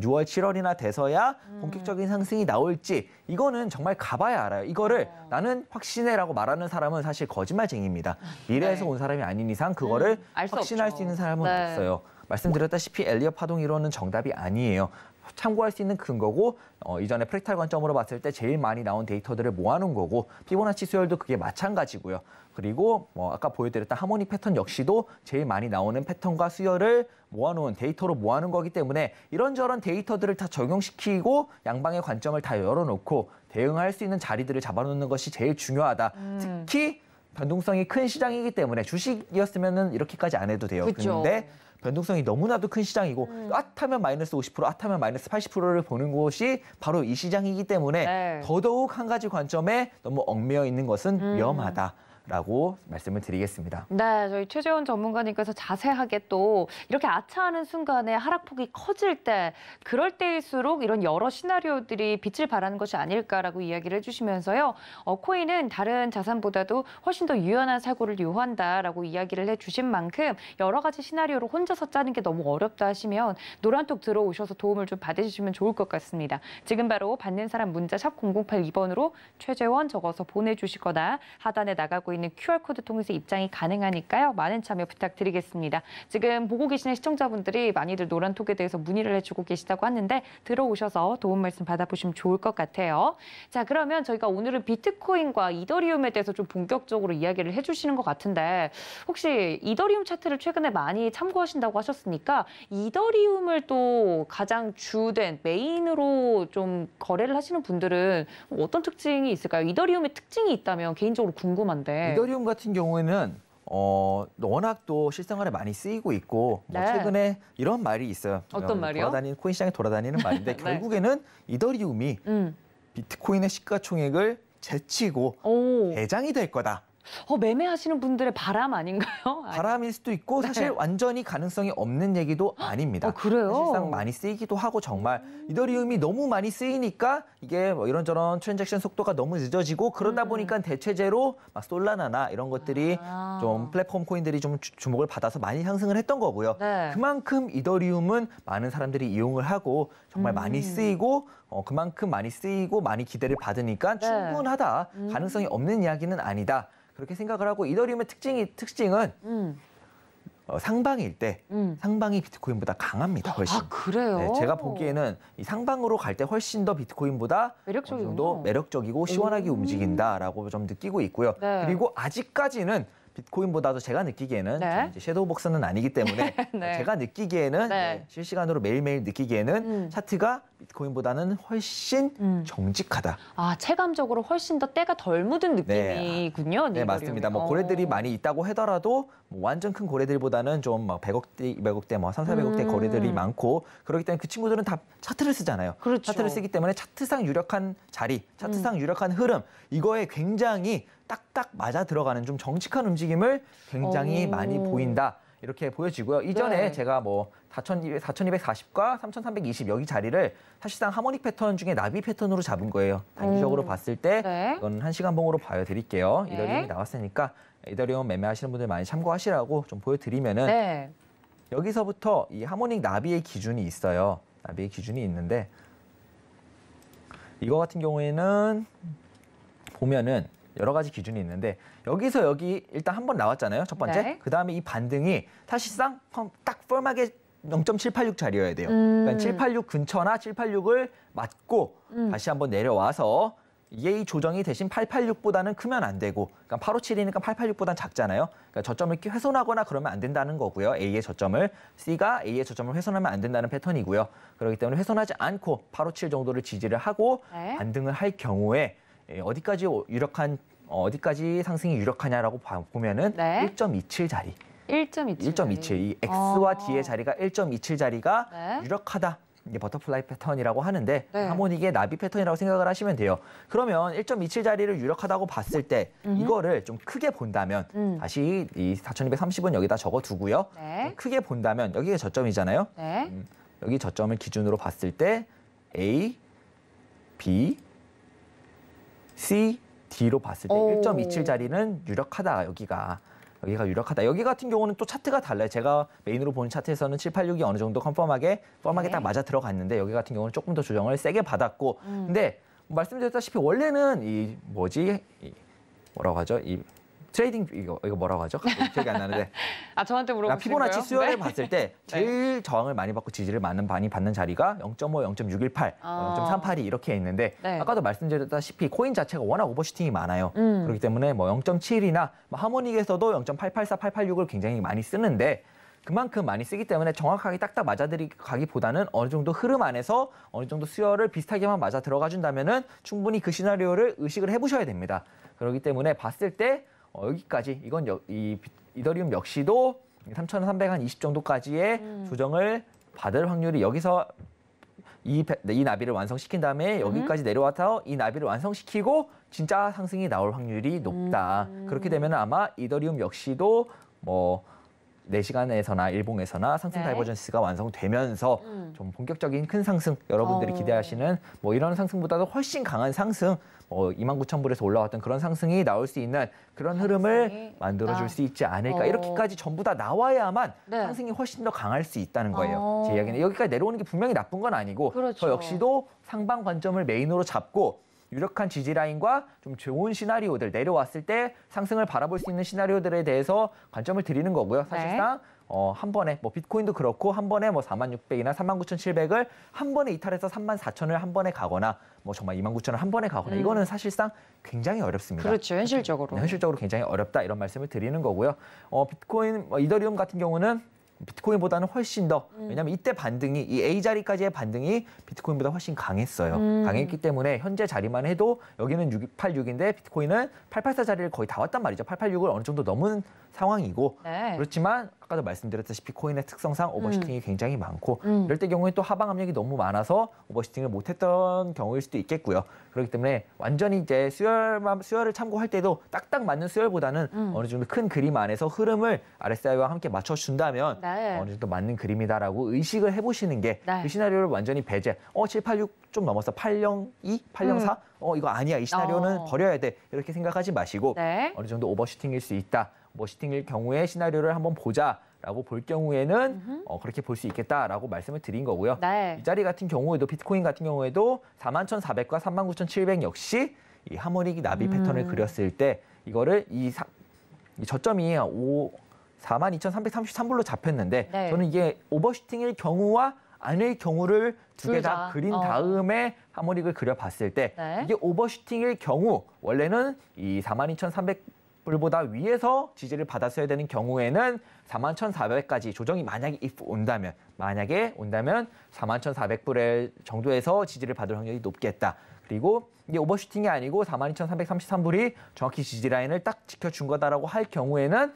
6월, 7월이나 돼서야 본격적인 상승이 나올지 이거는 정말 가봐야 알아요. 이거를 나는 확신해라고 말하는 사람은 사실 거짓말쟁이입니다. 미래에서 온 사람이 아닌 이상 그거를 확신할 수 있는 사람은 없어요. 말씀드렸다시피 엘리엇 파동 이론은 정답이 아니에요. 참고할 수 있는 근거고 이전에 프랙탈 관점으로 봤을 때 제일 많이 나온 데이터들을 모아놓은 거고 피보나치 수열도 그게 마찬가지고요. 그리고 아까 보여드렸던 하모닉 패턴 역시도 제일 많이 나오는 패턴과 수열을 모아놓은 데이터로 모아놓은 거기 때문에 이런저런 데이터들을 다 적용시키고 양방의 관점을 다 열어놓고 대응할 수 있는 자리들을 잡아놓는 것이 제일 중요하다. 특히 변동성이 큰 시장이기 때문에 주식이었으면 이렇게까지 안 해도 돼요. 근데 변동성이 너무나도 큰 시장이고 앗하면 마이너스 50%, 앗하면 마이너스 80%를 보는 곳이 바로 이 시장이기 때문에 더더욱 한 가지 관점에 너무 얽매여 있는 것은 위험하다라고 말씀을 드리겠습니다. 네, 저희 최재원 전문가님께서 자세하게 또 이렇게 아차하는 순간에 하락폭이 커질 때 그럴 때일수록 이런 여러 시나리오들이 빛을 발하는 것이 아닐까라고 이야기를 해주시면서요. 코인은 다른 자산보다도 훨씬 더 유연한 사고를 요한다라고 이야기를 해주신 만큼 여러 가지 시나리오를 혼자서 짜는 게 너무 어렵다 하시면 노란톡 들어오셔서 도움을 좀 받으시면 좋을 것 같습니다. 지금 바로 받는 사람 문자 샵 0082번으로 최재원 적어서 보내주시거나 하단에 나가고 있는 QR코드 통해서 입장이 가능하니까요. 많은 참여 부탁드리겠습니다. 지금 보고 계시는 시청자분들이 많이들 노란톡에 대해서 문의를 해주고 계시다고 하는데 들어오셔서 도움 말씀 받아보시면 좋을 것 같아요. 자, 그러면 저희가 오늘은 비트코인과 이더리움에 대해서 좀 본격적으로 이야기를 해주시는 것 같은데 혹시 이더리움 차트를 최근에 많이 참고하신다고 하셨으니까 이더리움을 또 가장 주된 메인으로 좀 거래를 하시는 분들은 어떤 특징이 있을까요? 이더리움의 특징이 있다면 개인적으로 궁금한데. 이더리움 같은 경우에는 워낙 또 실생활에 많이 쓰이고 있고 최근에 이런 말이 있어요. 어떤 말이요? 코인 시장에 돌아다니는 말인데 결국에는 이더리움이 비트코인의 시가총액을 제치고 대장이 될 거다. 매매하시는 분들의 바람 아닌가요? 바람일 수도 있고 사실 네. 완전히 가능성이 없는 얘기도 아닙니다. 그래요? 사실상 많이 쓰이기도 하고 정말 이더리움이 너무 많이 쓰이니까 이게 뭐 이런저런 트랜잭션 속도가 너무 늦어지고 그러다 보니까 대체제로 막 솔라나나 이런 것들이 좀 플랫폼 코인들이 좀 주목을 받아서 많이 상승을 했던 거고요. 네. 그만큼 이더리움은 많은 사람들이 이용을 하고 정말 많이 쓰이고 그만큼 많이 쓰이고 많이 기대를 받으니까 네. 충분하다. 가능성이 없는 이야기는 아니다. 그렇게 생각을 하고 이더리움의 특징은 상방일 때 상방이 비트코인보다 강합니다. 훨씬. 아, 그래요? 네, 제가 보기에는 이 상방으로 갈 때 훨씬 더 비트코인보다 어느 정도 매력적이고 시원하게 움직인다라고 좀 느끼고 있고요. 네. 그리고 아직까지는 비트코인보다도 제가 느끼기에는 네. 이제 섀도우 복서는 아니기 때문에 네. 제가 느끼기에는 네. 실시간으로 매일매일 느끼기에는 차트가 비트코인보다는 훨씬 정직하다. 아, 체감적으로 훨씬 더 때가 덜 묻은 느낌이군요. 네, 맞습니다. 뭐 고래들이 많이 있다고 하더라도 뭐 완전 큰 고래들보다는 좀 막 100억대, 200억대, 뭐 3, 400억대 거래들이 많고 그렇기 때문에 그 친구들은 다 차트를 쓰잖아요. 그렇죠. 차트를 쓰기 때문에 차트상 유력한 자리, 차트상 유력한 흐름 이거에 굉장히 딱딱 맞아 들어가는 좀 정직한 움직임을 굉장히 많이 보인다. 이렇게 보여지고요. 이전에 네. 제가 뭐 4240과 3320 여기 자리를 사실상 하모닉 패턴 중에 나비 패턴으로 잡은 거예요. 단기적으로 봤을 때 네. 이건 1시간봉으로 보여드릴게요. 네. 이더리움이 나왔으니까 이더리움 매매하시는 분들 많이 참고하시라고 좀 보여드리면은 네. 여기서부터 이 하모닉 나비의 기준이 있어요. 나비의 기준이 있는데 이거 같은 경우에는 보면은 여러 가지 기준이 있는데 여기서 여기 일단 한 번 나왔잖아요. 첫 번째. 네. 그다음에 이 반등이 사실상 딱 펌하게 0.786 자리여야 돼요. 그러니까 786 근처나 786을 맞고 다시 한번 내려와서 이게 이 조정이 대신 886보다는 크면 안 되고 그러니까 857이니까 886보다는 작잖아요. 그러니까 저점을 훼손하거나 그러면 안 된다는 거고요. A의 저점을 C가 A의 저점을 훼손하면 안 된다는 패턴이고요. 그렇기 때문에 훼손하지 않고 857 정도를 지지를 하고 네. 반등을 할 경우에 어디까지 상승이 유력하냐라고 보면은 네. 1.27 자리. 1.27. 1.27. 이 X와 D의 자리가 1.27 자리가 네. 유력하다. 이게 버터플라이 패턴이라고 하는데 네. 하모닉의 나비 패턴이라고 생각을 하시면 돼요. 그러면 1.27 자리를 유력하다고 봤을 때 이거를 좀 크게 본다면 다시 이 4230은 여기다 적어두고요. 네. 좀 크게 본다면 여기가 저점이잖아요. 네. 여기 저점을 기준으로 봤을 때 A, B, C, D로 봤을 때 오. 1.27 자리는 유력하다. 여기가 유력하다. 여기 같은 경우는 또 차트가 달라요. 제가 메인으로 보는 차트에서는 786이 어느 정도 펌하게 네. 딱 맞아 들어갔는데 여기 같은 경우는 조금 더 조정을 세게 받았고 근데 말씀드렸다시피 원래는 이 뭐라고 하죠? 이 트레이딩 이거 뭐라고 하죠? 갑자기 기억이 안 나는데 아, 저한테 물어보신 피보나치 거예요? 수열을 네. 봤을 때 제일 저항을 많이 받고 지지를 많이 받는 자리가 0.5, 0.618, 0.382 이렇게 있는데 네. 아까도 말씀드렸다시피 코인 자체가 워낙 오버슈팅이 많아요. 그렇기 때문에 뭐 0.7이나 하모닉에서도 0.884, 886을 굉장히 많이 쓰는데 그만큼 많이 쓰기 때문에 정확하게 딱딱 맞아들이기보다는 어느 정도 흐름 안에서 어느 정도 수열을 비슷하게만 맞아 들어가 준다면은 충분히 그 시나리오를 의식을 해보셔야 됩니다. 그렇기 때문에 봤을 때 여기까지 이건 이 이더리움 역시도 3,320 정도까지의 조정을 받을 확률이 여기서 이 나비를 완성시킨 다음에 여기까지 내려와서 이 나비를 완성시키고 진짜 상승이 나올 확률이 높다. 그렇게 되면 아마 이더리움 역시도 뭐 4시간에서나 일봉에서나 상승 네. 다이버전스가 완성되면서 좀 본격적인 큰 상승 여러분들이 기대하시는 뭐 이런 상승보다도 훨씬 강한 상승 29,000불에서 올라왔던 그런 상승이 나올 수 있는 그런 흐름을 만들어줄 수 있지 않을까. 이렇게까지 전부 다 나와야만 네. 상승이 훨씬 더 강할 수 있다는 거예요. 제 이야기는 여기까지 내려오는 게 분명히 나쁜 건 아니고 그렇죠. 저 역시도 상방 관점을 메인으로 잡고 유력한 지지 라인과 좀 좋은 시나리오들 내려왔을 때 상승을 바라볼 수 있는 시나리오들에 대해서 관점을 드리는 거고요. 사실상 한 번에 뭐 비트코인도 그렇고 한 번에 뭐 4600이나 39,700을 한 번에 이탈해서 34,000을 한 번에 가거나 뭐 정말 29,000을 한 번에 가거나 이거는 사실상 굉장히 어렵습니다. 그렇죠. 현실적으로. 네, 현실적으로 굉장히 어렵다 이런 말씀을 드리는 거고요. 비트코인, 이더리움 같은 경우는 비트코인보다는 훨씬 더 왜냐하면 이때 반등이 이 A 자리까지의 반등이 비트코인보다 훨씬 강했어요. 강했기 때문에 현재 자리만 해도 여기는 686인데 비트코인은 884 자리를 거의 다 왔단 말이죠. 886을 어느 정도 넘은 상황이고 네. 그렇지만 아까도 말씀드렸다시피 코인의 특성상 오버슈팅이 굉장히 많고 이럴 때 경우에 또 하방 압력이 너무 많아서 오버슈팅을 못했던 경우일 수도 있겠고요. 그렇기 때문에 완전히 이제 수열을 참고할 때도 딱딱 맞는 수열보다는 어느 정도 큰 그림 안에서 흐름을 RSI와 함께 맞춰준다면 네. 어느 정도 맞는 그림이다라고 의식을 해보시는 게 그 네. 시나리오를 완전히 배제. 786 좀 넘었어. 802, 804. 이거 아니야. 이 시나리오는 버려야 돼. 이렇게 생각하지 마시고 네. 어느 정도 오버슈팅일 수 있다. 오버슈팅일 경우에 시나리오를 한번 보자라고 볼 경우에는 그렇게 볼 수 있겠다라고 말씀을 드린 거고요. 네. 이 자리 같은 경우에도 비트코인 같은 경우에도 41,400과 39,700 역시 이 하모닉 나비 패턴을 그렸을 때 이거를 이 저점이 42,333불로 잡혔는데 네. 저는 이게 오버슈팅일 경우와 아닐 경우를 두 개 다 둘 다. 그린 다음에 하모닉을 그려봤을 때 네. 이게 오버슈팅일 경우 원래는 이 42,300불보다 위에서 지지를 받았어야 되는 경우에는 41,400까지 조정이 만약에 온다면 41,400불 정도에서 지지를 받을 확률이 높겠다. 그리고 이게 오버슈팅이 아니고 42,333불이 정확히 지지라인을 딱 지켜준 거다라고 할 경우에는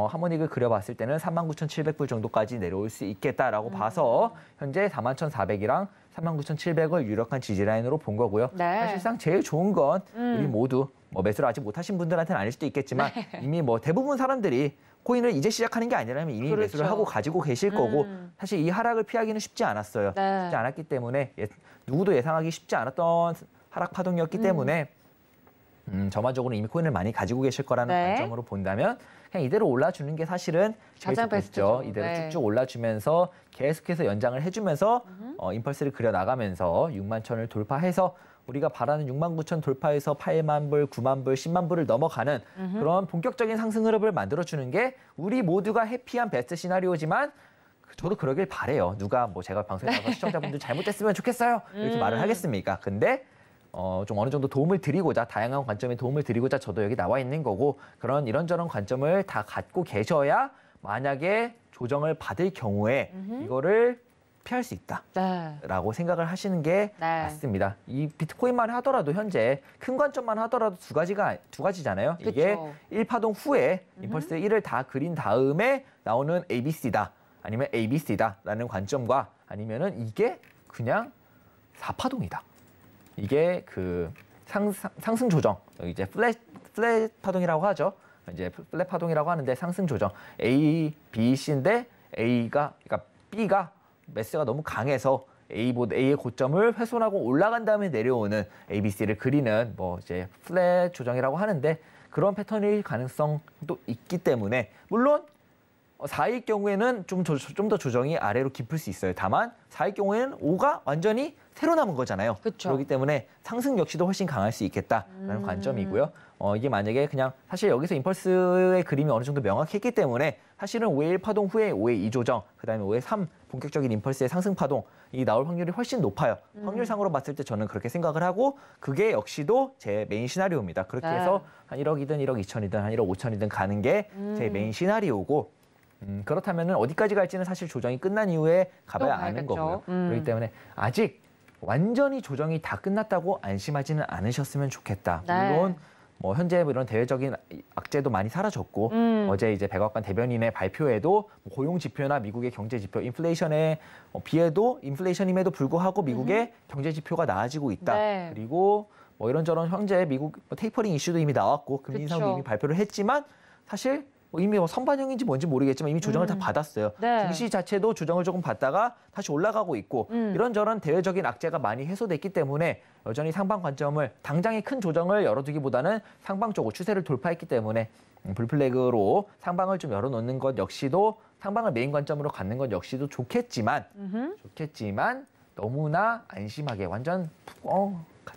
하모닉을 그려봤을 때는 39,700불 정도까지 내려올 수 있겠다라고 봐서 현재 41,400이랑 39,700을 유력한 지지라인으로 본 거고요. 네. 사실상 제일 좋은 건 우리 모두 매수를 아직 못하신 분들한테는 아닐 수도 있겠지만 이미 대부분 사람들이 코인을 이제 시작하는 게 아니라면 이미 그렇죠. 매수를 하고 가지고 계실 거고 사실 이 하락을 피하기는 쉽지 않았어요. 네. 쉽지 않았기 때문에 누구도 예상하기 쉽지 않았던 하락 파동이었기 때문에 전반적으로 이미 코인을 많이 가지고 계실 거라는 네. 관점으로 본다면 그냥 이대로 올라주는 게 사실은 제일 가장 좋겠죠. 베스트죠. 이대로 네. 쭉쭉 올라주면서 계속해서 연장을 해주면서 임펄스를 그려나가면서 6만 천을 돌파해서 우리가 바라는 6만 9천 돌파해서 8만 불, 9만 불, 10만 불을 넘어가는 그런 본격적인 상승 흐름을 만들어주는 게 우리 모두가 해피한 베스트 시나리오지만 저도 그러길 바래요. 누가 제가 방송에 나가서 시청자분들 잘못됐으면 좋겠어요. 이렇게 말을 하겠습니까? 근데 좀 어느 정도 도움을 드리고자 다양한 관점에 도움을 드리고자 저도 여기 나와 있는 거고 그런 이런저런 관점을 다 갖고 계셔야 만약에 조정을 받을 경우에 이거를 피할 수 있다라고 네. 생각을 하시는 게 네. 맞습니다. 이 비트코인만 하더라도 현재 큰 관점만 하더라도 두 가지잖아요. 이게 그쵸. 1파동 후에 임펄스 1을 다 그린 다음에 나오는 ABC다 아니면 ABC다라는 관점과 아니면은 이게 그냥 4파동이다. 이게 그 상승 조정, 이제 플랫 파동이라고 하죠. 이제 플랫 파동이라고 하는데 상승 조정 A, B, C인데 그러니까 B가 매스가 너무 강해서 A의 고점을 훼손하고 올라간 다음에 내려오는 ABC를 그리는 이제 플랫 조정이라고 하는데 그런 패턴일 가능성도 있기 때문에 물론 4일 경우에는 좀 더 조정이 아래로 깊을 수 있어요. 다만 4일 경우에는 5가 완전히 새로 남은 거잖아요. 그쵸. 그렇기 때문에 상승 역시도 훨씬 강할 수 있겠다라는 관점이고요. 이게 만약에 그냥 사실 여기서 임펄스의 그림이 어느 정도 명확했기 때문에 사실은 5의 1파동 후에 5의 2조정, 그다음에 5의 3 본격적인 임펄스의 상승 파동이 나올 확률이 훨씬 높아요. 확률상으로 봤을 때 저는 그렇게 생각을 하고 그게 역시도 제 메인 시나리오입니다. 그렇게 네. 해서 한 1억이든 1억 2천이든 한 1억 5천이든 가는 게 제 메인 시나리오고 그렇다면 어디까지 갈지는 사실 조정이 끝난 이후에 가봐야 아는 봐야겠죠. 거고요. 그렇기 때문에 아직 완전히 조정이 다 끝났다고 안심하지는 않으셨으면 좋겠다. 네. 물론 현재 이런 대외적인 악재도 많이 사라졌고 어제 이제 백악관 대변인의 발표에도 고용 지표나 미국의 경제 지표, 인플레이션에 비해도 인플레이션임에도 불구하고 미국의 경제 지표가 나아지고 있다. 네. 그리고 이런저런 현재 미국 테이퍼링 이슈도 이미 나왔고 금리 인상도 그쵸. 이미 발표를 했지만 사실 이미 선반영인지 뭔지 모르겠지만 이미 조정을 다 받았어요. 네. 증시 자체도 조정을 조금 받다가 다시 올라가고 있고 이런저런 대외적인 악재가 많이 해소됐기 때문에 여전히 상방 관점을 당장의 큰 조정을 열어두기보다는 상방 쪽으로 추세를 돌파했기 때문에 불플래그로 상방을 좀 열어놓는 것 역시도 상방을 메인 관점으로 갖는 것 역시도 좋겠지만 너무나 안심하게 완전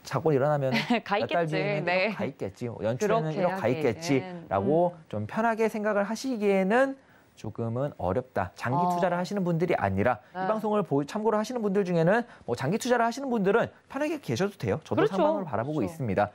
자고 일어나면 가 몇 달 있겠지. 뒤에는 네. 1억 가 있겠지. 연초에는 그렇게 1억 가 하기에는. 있겠지라고 좀 편하게 생각을 하시기에는 조금은 어렵다. 장기 투자를 하시는 분들이 아니라 네. 이 방송을 참고로 하시는 분들 중에는 장기 투자를 하시는 분들은 편하게 계셔도 돼요. 저도 그렇죠. 상방을 바라보고 그렇죠. 있습니다.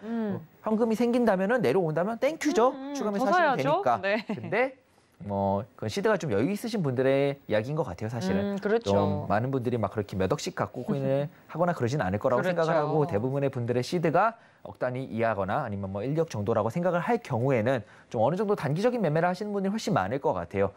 현금이 생긴다면은 내려온다면 땡큐죠. 추가 더 매수하시면 사야죠. 되니까. 네. 근데 그건 시드가 좀 여유 있으신 분들의 이야기인 것 같아요, 사실은. 그렇죠. 좀 많은 분들이 막 그렇게 몇 억씩 갖고 코인을 하거나 그러진 않을 거라고 그렇죠. 생각을 하고 대부분의 분들의 시드가 억 단위 이하거나 아니면 뭐 1억 정도라고 생각을 할 경우에는 좀 어느 정도 단기적인 매매를 하시는 분이 훨씬 많을 것 같아요.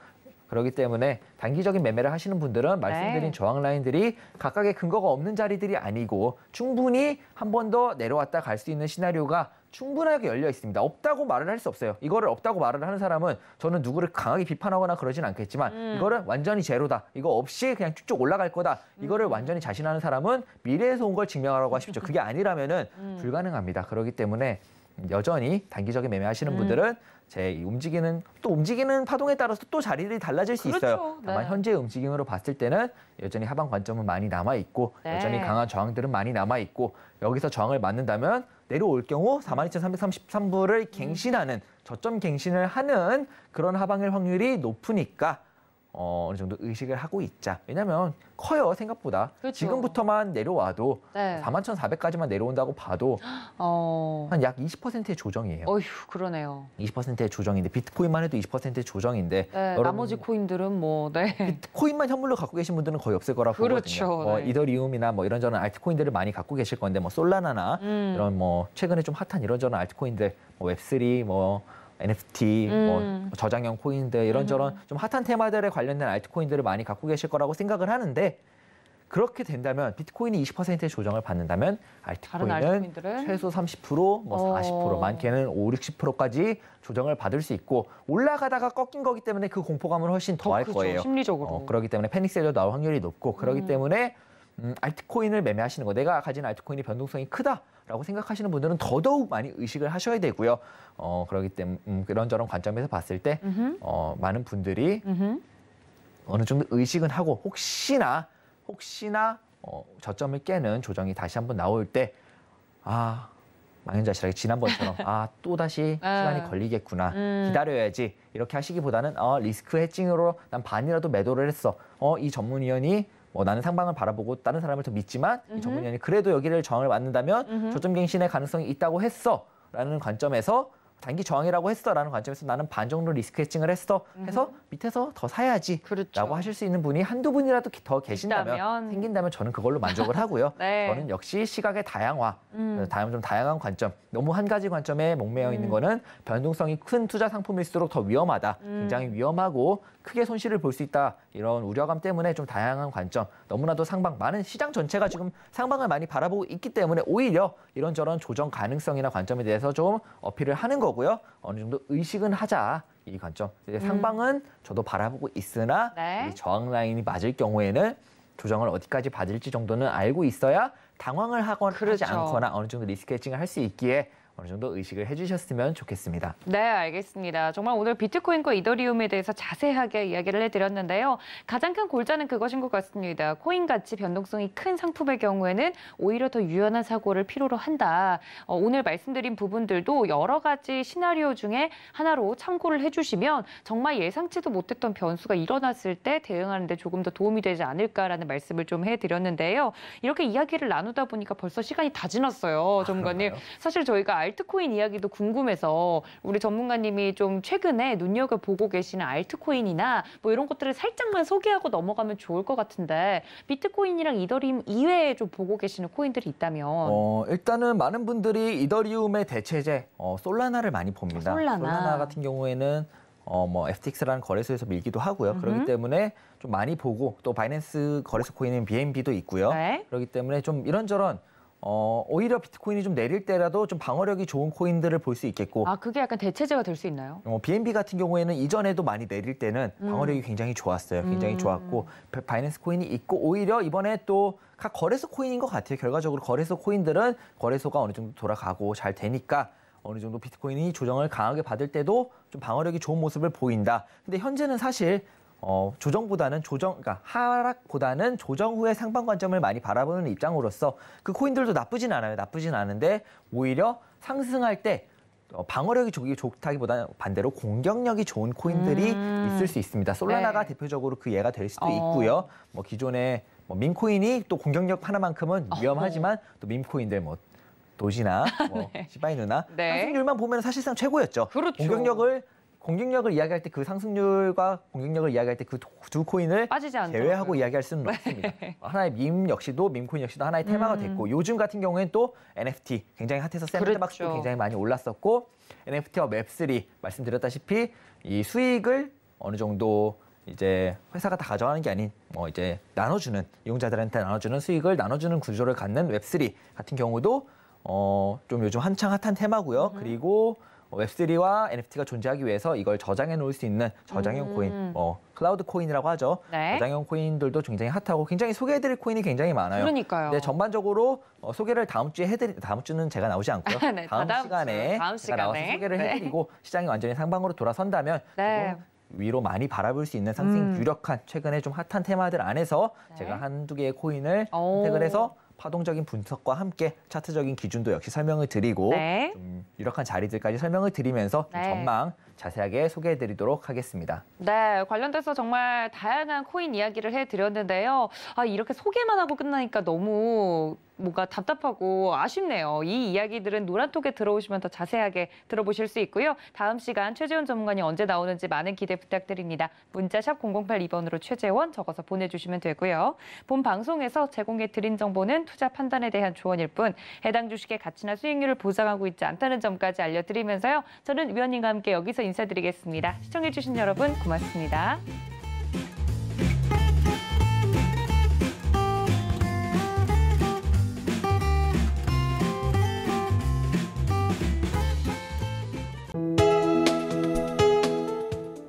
그렇기 때문에 단기적인 매매를 하시는 분들은 말씀드린 저항 라인들이 각각의 근거가 없는 자리들이 아니고 충분히 한 번 더 내려왔다 갈 수 있는 시나리오가 충분하게 열려 있습니다. 없다고 말을 할 수 없어요. 이거를 없다고 말을 하는 사람은 저는 누구를 강하게 비판하거나 그러진 않겠지만 이거를 완전히 제로다. 이거 없이 그냥 쭉쭉 올라갈 거다. 이거를 완전히 자신하는 사람은 미래에서 온 걸 증명하라고 하십시오. 그게 아니라면은 불가능합니다. 그렇기 때문에 여전히 단기적인 매매하시는 분들은 제 움직이는 파동에 따라서 또 자리들이 달라질 수 그렇죠. 있어요. 다만 네. 현재 움직임으로 봤을 때는 여전히 하방 관점은 많이 남아 있고 네. 여전히 강한 저항들은 많이 남아 있고 여기서 저항을 맞는다면 내려올 경우 42,333불을 갱신하는 저점 갱신을 하는 그런 하방일 확률이 높으니까 어느 정도 의식을 하고 있자. 왜냐하면 커요, 생각보다. 그렇죠. 지금부터만 내려와도 네. 41,400까지만 내려온다고 봐도 한 약 20%의 조정이에요. 어휴, 그러네요. 20%의 조정인데 비트코인만 해도 20%의 조정인데 네, 여러분, 나머지 코인들은 뭐 네. 비트코인만 현물로 갖고 계신 분들은 거의 없을 거라고 그렇죠. 보거든요. 뭐 네. 이더리움이나 뭐 이런저런 알트코인들을 많이 갖고 계실 건데 뭐 솔라나나 이런 뭐 최근에 좀 핫한 이런저런 알트코인들 뭐 웹3 뭐 NFT, 뭐 저장형 코인들 이런저런 좀 핫한 테마들에 관련된 알트코인들을 많이 갖고 계실 거라고 생각을 하는데 그렇게 된다면 비트코인이 20%의 조정을 받는다면 다른 알트코인은 알트코인들은 최소 30%, 뭐 40%, 많게는 5, 60%까지 조정을 받을 수 있고 올라가다가 꺾인 거기 때문에 그 공포감은 훨씬 더 할 크죠, 거예요. 심리적으로. 그렇기 때문에 패닉 셀러 나올 확률이 높고 그렇기 때문에 알트코인을 매매하시는 거 내가 가진 알트코인이 변동성이 크다라고 생각하시는 분들은 더더욱 많이 의식을 하셔야 되고요. 그렇기 때문에 그런저런 관점에서 봤을 때 많은 분들이 어느 정도 의식은 하고 혹시나 저점을 깨는 조정이 다시 한번 나올 때 망연자실하게 지난번처럼 또다시 시간이 걸리겠구나 기다려야지 이렇게 하시기보다는 리스크 해칭으로 난 반이라도 매도를 했어 이 전문위원이 나는 상방을 바라보고 다른 사람을 더 믿지만 이 전문위원이 그래도 여기를 저항을 맞는다면 저점 갱신의 가능성이 있다고 했어 라는 관점에서 단기 저항이라고 했어라는 관점에서 나는 반 정도 리스크 해칭을 했어 해서 밑에서 더 사야지 그렇죠. 라고 하실 수 있는 분이 한두 분이라도 더 계신다면 생긴다면 저는 그걸로 만족을 하고요. 네. 저는 역시 시각의 다양화, 좀 다양한 관점, 너무 한 가지 관점에 목매여 있는 거는 변동성이 큰 투자 상품일수록 더 위험하다. 굉장히 위험하고 크게 손실을 볼 수 있다. 이런 우려감 때문에 좀 다양한 관점, 너무나도 상방, 많은 시장 전체가 지금 상방을 많이 바라보고 있기 때문에 오히려 이런저런 조정 가능성이나 관점에 대해서 좀 어필을 하는 거고요. 어느 정도 의식은 하자. 이 관점. 이제 상방은 저도 바라보고 있으나 네. 이 저항 라인이 맞을 경우에는 조정을 어디까지 받을지 정도는 알고 있어야 당황을 하지 그렇죠. 않거나 어느 정도 리스크 해칭을 할 수 있기에 어느 정도 의식을 해주셨으면 좋겠습니다. 네, 알겠습니다. 정말 오늘 비트코인과 이더리움에 대해서 자세하게 이야기를 해드렸는데요. 가장 큰 골자는 그것인 것 같습니다. 코인 가치 변동성이 큰 상품의 경우에는 오히려 더 유연한 사고를 필요로 한다. 오늘 말씀드린 부분들도 여러 가지 시나리오 중에 하나로 참고를 해주시면 정말 예상치도 못했던 변수가 일어났을 때 대응하는 데 조금 더 도움이 되지 않을까라는 말씀을 좀 해드렸는데요. 이렇게 이야기를 나누다 보니까 벌써 시간이 다 지났어요, 전문가님. 사실 저희가 알트코인 이야기도 궁금해서 우리 전문가님이 좀 최근에 눈여겨보고 계시는 알트코인이나 뭐 이런 것들을 살짝만 소개하고 넘어가면 좋을 것 같은데 비트코인이랑 이더리움 이외에 좀 보고 계시는 코인들이 있다면 일단은 많은 분들이 이더리움의 대체제 솔라나를 많이 봅니다. 솔라나 같은 경우에는 FTX라는 거래소에서 밀기도 하고요. 그렇기 때문에 좀 많이 보고 또 바이낸스 거래소 코인인 BNB도 있고요. 네. 그렇기 때문에 좀 이런저런 오히려 비트코인이 좀 내릴 때라도 좀 방어력이 좋은 코인들을 볼 수 있겠고 그게 약간 대체제가 될 수 있나요? BNB 같은 경우에는 이전에도 많이 내릴 때는 방어력이 굉장히 좋았어요. 굉장히 좋았고 바이낸스 코인이 있고 오히려 이번에 또 각 거래소 코인인 것 같아요. 결과적으로 거래소 코인들은 거래소가 어느 정도 돌아가고 잘 되니까 어느 정도 비트코인이 조정을 강하게 받을 때도 좀 방어력이 좋은 모습을 보인다. 근데 현재는 사실 그러니까 하락보다는 조정 후의 상방 관점을 많이 바라보는 입장으로서 그 코인들도 나쁘진 않아요. 나쁘진 않은데 오히려 상승할 때 방어력이 좋다기보다는 반대로 공격력이 좋은 코인들이 있을 수 있습니다. 솔라나가 네. 대표적으로 그 예가 될 수도 있고요. 기존에 밈코인이 또 공격력 하나만큼은 위험하지만 또 밈코인들 도지나 네. 시바이누나 네. 상승률만 보면 사실상 최고였죠. 그렇죠. 공격력을 공격력을 이야기할 때 그 상승률과 공격력을 이야기할 때 그 두 코인을 빠지지 않더라고요. 제외하고 이야기할 수는 없습니다. 하나의 밈 역시도 밈코인 역시도 하나의 테마가 됐고 요즘 같은 경우에는 또 NFT 굉장히 핫해서 샌드박스도 그렇죠. 굉장히 많이 올랐었고 NFT와 웹3 말씀드렸다시피 이 수익을 어느 정도 이제 회사가 다 가져가는 게 아닌 이제 나눠주는 이용자들한테 나눠주는 수익을 나눠주는 구조를 갖는 웹3 같은 경우도 좀 요즘 한창 핫한 테마고요. 그리고 웹3와 NFT가 존재하기 위해서 이걸 저장해 놓을 수 있는 저장형 코인, 클라우드 코인이라고 하죠. 네. 저장형 코인들도 굉장히 핫하고 굉장히 소개해드릴 코인이 굉장히 많아요. 그러니까요. 네, 전반적으로 소개를 다음 주에 다음 주는 제가 나오지 않고요. 네, 다음 시간에 다음 제가 나와서 시간에. 소개를 네. 해드리고 시장이 완전히 상방으로 돌아선다면 네. 조금 위로 많이 바라볼 수 있는 상승 유력한 최근에 좀 핫한 테마들 안에서 네. 제가 한두 개의 코인을 오. 선택을 해서 파동적인 분석과 함께 차트적인 기준도 역시 설명을 드리고 네. 좀 유력한 자리들까지 설명을 드리면서 좀 네. 전망 자세하게 소개해드리도록 하겠습니다. 네, 관련돼서 정말 다양한 코인 이야기를 해드렸는데요. 이렇게 소개만 하고 끝나니까 너무 뭔가 답답하고 아쉽네요. 이 이야기들은 노란톡에 들어오시면 더 자세하게 들어보실 수 있고요. 다음 시간 최재원 전문가님 언제 나오는지 많은 기대 부탁드립니다. 문자 샵 0082번으로 최재원 적어서 보내주시면 되고요. 본 방송에서 제공해드린 정보는 투자 판단에 대한 조언일 뿐 해당 주식의 가치나 수익률을 보장하고 있지 않다는 점까지 알려드리면서요. 저는 위원님과 함께 여기서 인사드리겠습니다. 시청해주신 여러분 고맙습니다.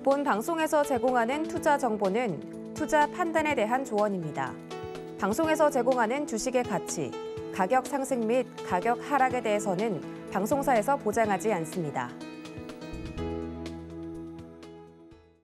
본 방송에서 제공하는 투자 정보는 투자 판단에 대한 조언입니다. 방송에서 제공하는 주식의 가치, 가격 상승 및 가격 하락에 대해서는 방송사에서 보장하지 않습니다.